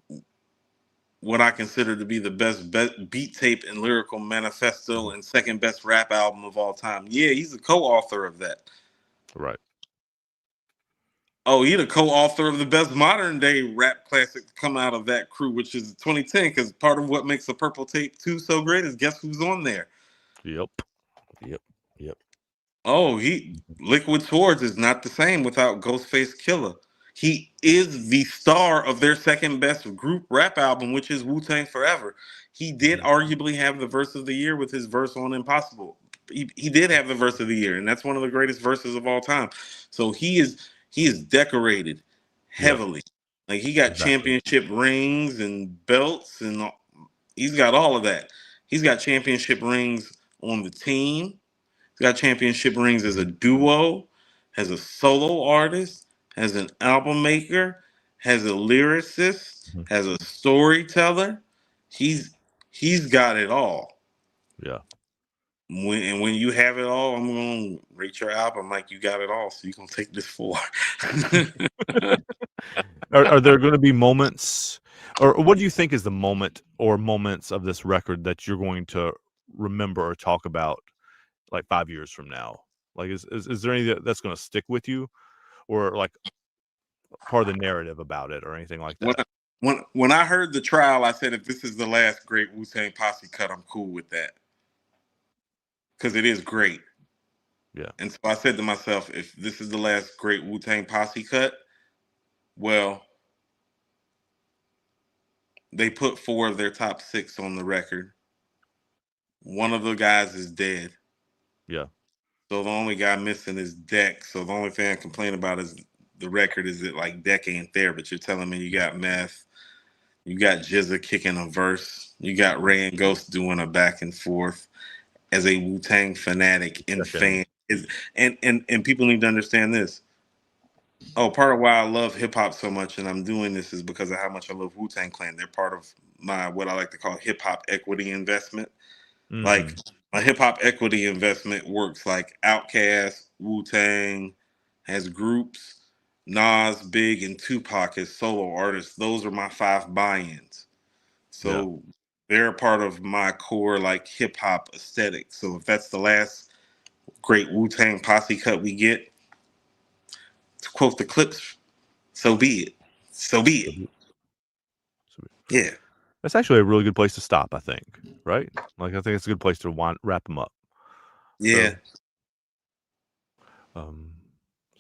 what I consider to be the best beat tape and lyrical manifesto and second best rap album of all time. Yeah, he's the co-author of that. Right. Oh, he's the co-author of the best modern day rap classic to come out of that crew, which is 2010. Because part of what makes the Purple Tape 2 so great is guess who's on there? Yep. Oh, Liquid Swords is not the same without Ghostface Killah. He is the star of their second best group rap album, which is Wu-Tang Forever. He did Mhm. arguably have the verse of the year with his verse on Impossible. He did have the verse of the year, and that's one of the greatest verses of all time. So he is decorated Yeah, heavily. Like he got exactly. championship rings and belts, and he's got all of that. He's got championship rings on the team. He's got championship rings as a Mhm. duo, as a solo artist, as an album maker, as a lyricist, Mhm. as a storyteller. He's he's got it all. Yeah. When you have it all, I'm gonna rate your album like you got it all. So you gonna take this for. Are there gonna be moments, or what do you think is the moment or moments of this record that you're going to remember or talk about, like, 5 years from now? Like, is there any that's gonna stick with you, or, like, part of the narrative about it or anything like when that? when I heard the trial, I said if this is the last great Wu Tang Posse cut, I'm cool with that because it is great. Yeah. And so I said to myself, if this is the last great Wu Tang Posse cut, well, they put four of their top six on the record. One of the guys is dead. Yeah. So the only guy missing is Deck. So the only thing I complain about is the record is that like Deck ain't there, but you're telling me you got Meth, you got Jizza kicking a verse, you got Ray and Ghost doing a back and forth as a Wu Tang fanatic and Check in. fan. Is and people need to understand this. Oh, part of why I love hip hop so much and I'm doing this is because of how much I love Wu Tang Clan. They're part of my what I like to call hip hop equity investment. Like Mhm. a hip hop equity investment works like Outkast, Wu Tang has groups, Nas, Big, and Tupac as solo artists. Those are my five buy-ins. Yeah. So they're a part of my core like hip hop aesthetic. So if that's the last great Wu Tang posse cut we get, to quote the clips, so be it. So be So it. so Yeah. that's actually a really good place to stop, I think, right? Like, I think it's a good place to wrap them up. Yeah. So, um,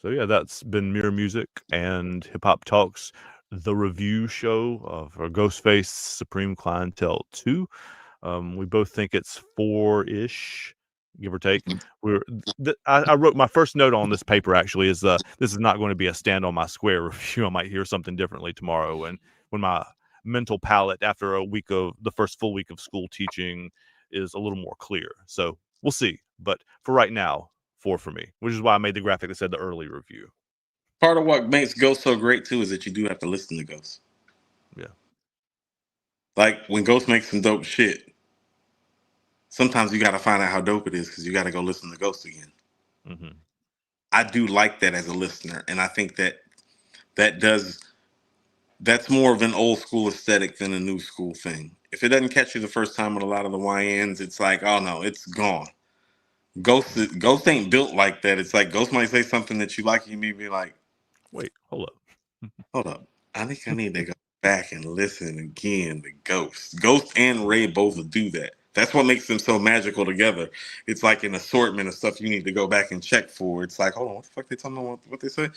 so yeah, that's been Mirror Music and Hip Hop Talks, the review show for Ghostface Supreme Clientele 2. We both think it's 4-ish, give or take. We're I wrote my first note on this paper actually is this is not going to be a stand on my square review. I might hear something differently tomorrow, and when my mental palette after a week of the first full week of school teaching is a little more clear. So we'll see. But for right now, 4 for me, which is why I made the graphic that said the early review. Part of what makes Ghost so great too is that you do have to listen to Ghost. Yeah. Like when Ghost makes some dope shit, sometimes you got to find out how dope it is because you got to go listen to Ghost again. Hmm. I do like that as a listener, and I think that that does that's more of an old school aesthetic than a new school thing. If it doesn't catch you the first time with a lot of the YNs, it's like, oh no, it's gone. Ghost ain't built like that. It's like Ghost might say something that you like, and you may be like, Wait, hold up. hold up. I think I need to go back and listen again to Ghost. Ghost and Ray both do that. That's what makes them so magical together. It's like an assortment of stuff you need to go back and check for. It's like, hold on, what the fuck they talking about? What they say?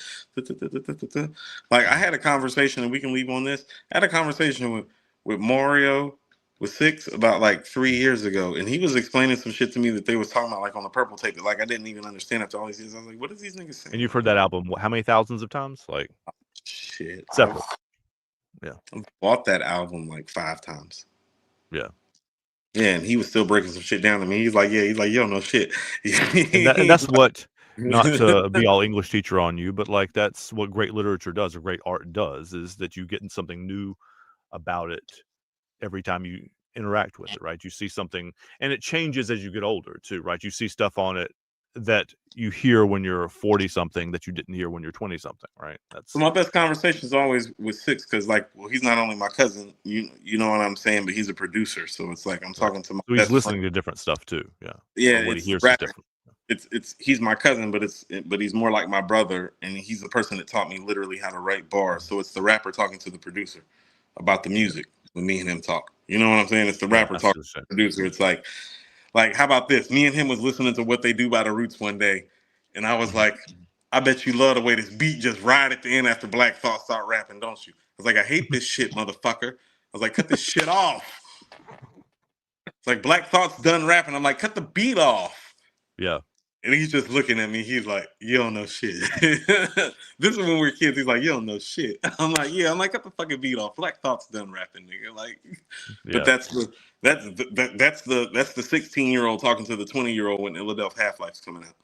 Like I had a conversation, and we can leave on this. I had a conversation with Mario with Six about like 3 years ago, and he was explaining some shit to me that they was talking about like on the purple tape that like I didn't even understand after all these years. I was like, what is these niggas And saying? you've heard that album how many thousands of times? Like Shit, several. Yeah. I've bought that album like 5 times. Yeah. Yeah, and he was still breaking some shit down to me. He's like, yeah, he's like, you don't know shit. And He's that's what, not like, to be all English teacher on you, but like that's what great literature does or great art does is that you get something new about it every time you interact with it, right? You see something and it changes as you get older too, right? You see stuff on it that you hear when you're 40 something that you didn't hear when you're 20 something, right? so That's my best conversation is always with Six because, like, well, he's not only my cousin, you know what I'm saying, but he's a producer. So it's like I'm right. talking to my So he's best friend. listening to different stuff too. Yeah. Yeah, Or what he it's hears is rap. different. It's he's my cousin, but he's more like my brother, and he's the person that taught me literally how to write bars. So it's the rapper talking to the producer about the Yeah. music when me and him talk. You know what I'm saying? It's the Yeah. rapper That's talking the to shit. the producer. It's like how about this? Me and him was listening to What They Do by the Roots one day, And I was like, I bet you love the way this beat just right at the end after Black Thought start rapping, don't you? I was like, I hate this shit, motherfucker. I was like, cut this shit off. It's like Black Thought's done rapping. I'm like, cut the beat off. Yeah. And he's just looking at me. He's like, you don't know shit. This is when we were kids. He's like, you don't know shit. I'm like, yeah. I'm like, cut the fucking beat off. Black Thought's done rapping, nigga. Like, but Yeah. that's the 16-year-old talking to the 20-year-old when Philadelphia Half-Life's coming out.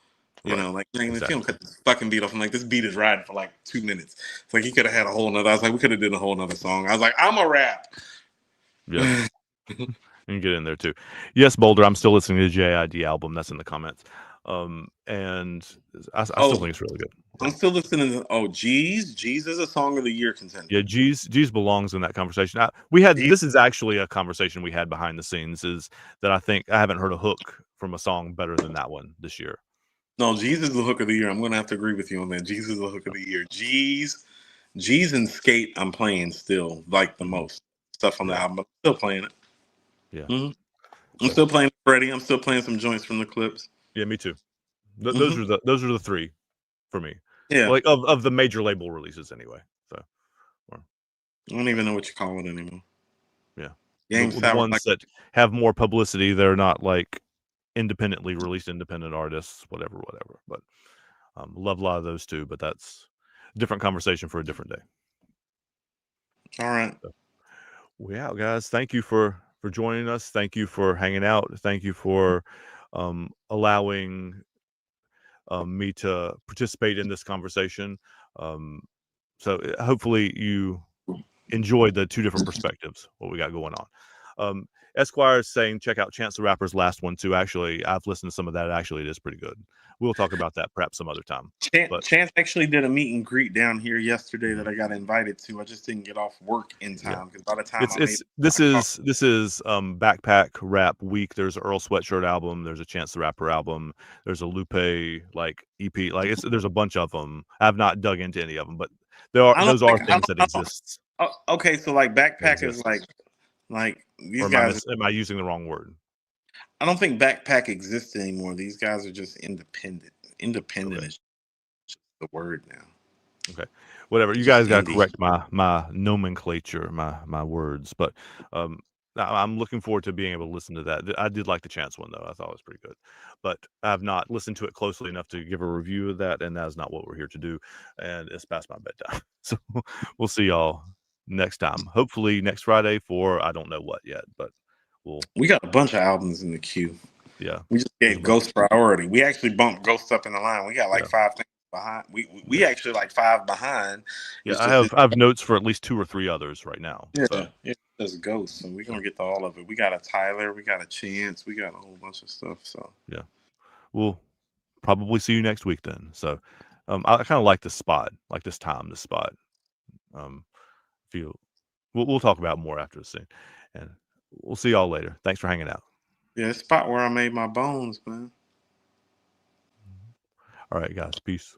You Right. know, like, man, if you Exactly. don't cut this fucking beat off, I'm like, this beat is riding for like 2 minutes. It's like he could have had a whole nother. I was like, we could have did a whole nother song. I was like, I'm a rap. Yeah. And get in there too. Yes, Boulder, I'm still listening to the JID album. That's in the comments. And I still think it's really good. I'm still listening to G's is a song of the year contender. Yeah, G's belongs in that conversation. This is actually a conversation we had behind the scenes, is that I think I haven't heard a hook from a song better than that one this year. No, G's is the hook of the year. I'm gonna have to agree with you on that. G's is the hook of the year. G's and Skate I'm playing still like the most stuff on the album. I'm still playing it. Yeah. Mm-hmm. I'm still playing Freddie. I'm still playing some joints from the clips. Yeah, me too. Those are the three for me. Yeah, like of the major label releases anyway. So I don't even know what you call it anymore. Yeah, the ones that have more publicity. They're not like independently released independent artists, whatever. But love a lot of those too. But that's a different conversation for a different day. All right. So, we out, guys. Thank you for joining us. Thank you for hanging out. Thank you for allowing me to participate in this conversation. So hopefully you enjoyed the two different perspectives, what we got going on. Esquire is saying, check out Chance the Rapper's last one too. Actually, I've listened to some of that. Actually, it is pretty good. We'll talk about that perhaps some other time. Chance actually did a meet and greet down here yesterday that I got invited to. I just didn't get off work in time because by the time this is Backpack Rap Week. There's an Earl Sweatshirt album. There's a Chance the Rapper album. There's a Lupe like EP. Like there's a bunch of them. I've not dug into any of them, but those are things that exist. Okay, so like Backpack is like these guys. Am I using the wrong word? I don't think Backpack exists anymore. These guys are just independent. Independent is just the word now. Okay, whatever. You guys got to correct my nomenclature, my words. But I'm looking forward to being able to listen to that. I did like the Chance one though. I thought it was pretty good, but I've not listened to it closely enough to give a review of that, and that's not what we're here to do. And it's past my bedtime, so we'll see y'all next time. Hopefully next Friday for I don't know what yet, but we got a bunch of albums in the queue. Yeah, we just gave Ghost priority. We actually bumped Ghost up in the line. We got like 5 things behind. We actually like 5 behind. Yeah, I have notes for at least 2 or 3 others right now. Yeah, there's Ghost, so we're gonna get to all of it. We got a Tyler, we got a Chance, we got a whole bunch of stuff. So yeah, we'll probably see you next week then. So I kind of like this spot, like this time, this spot. We'll talk about more after the scene, and we'll see y'all later. Thanks for hanging out. Yeah, spot where I made my bones, man. All right, guys. Peace.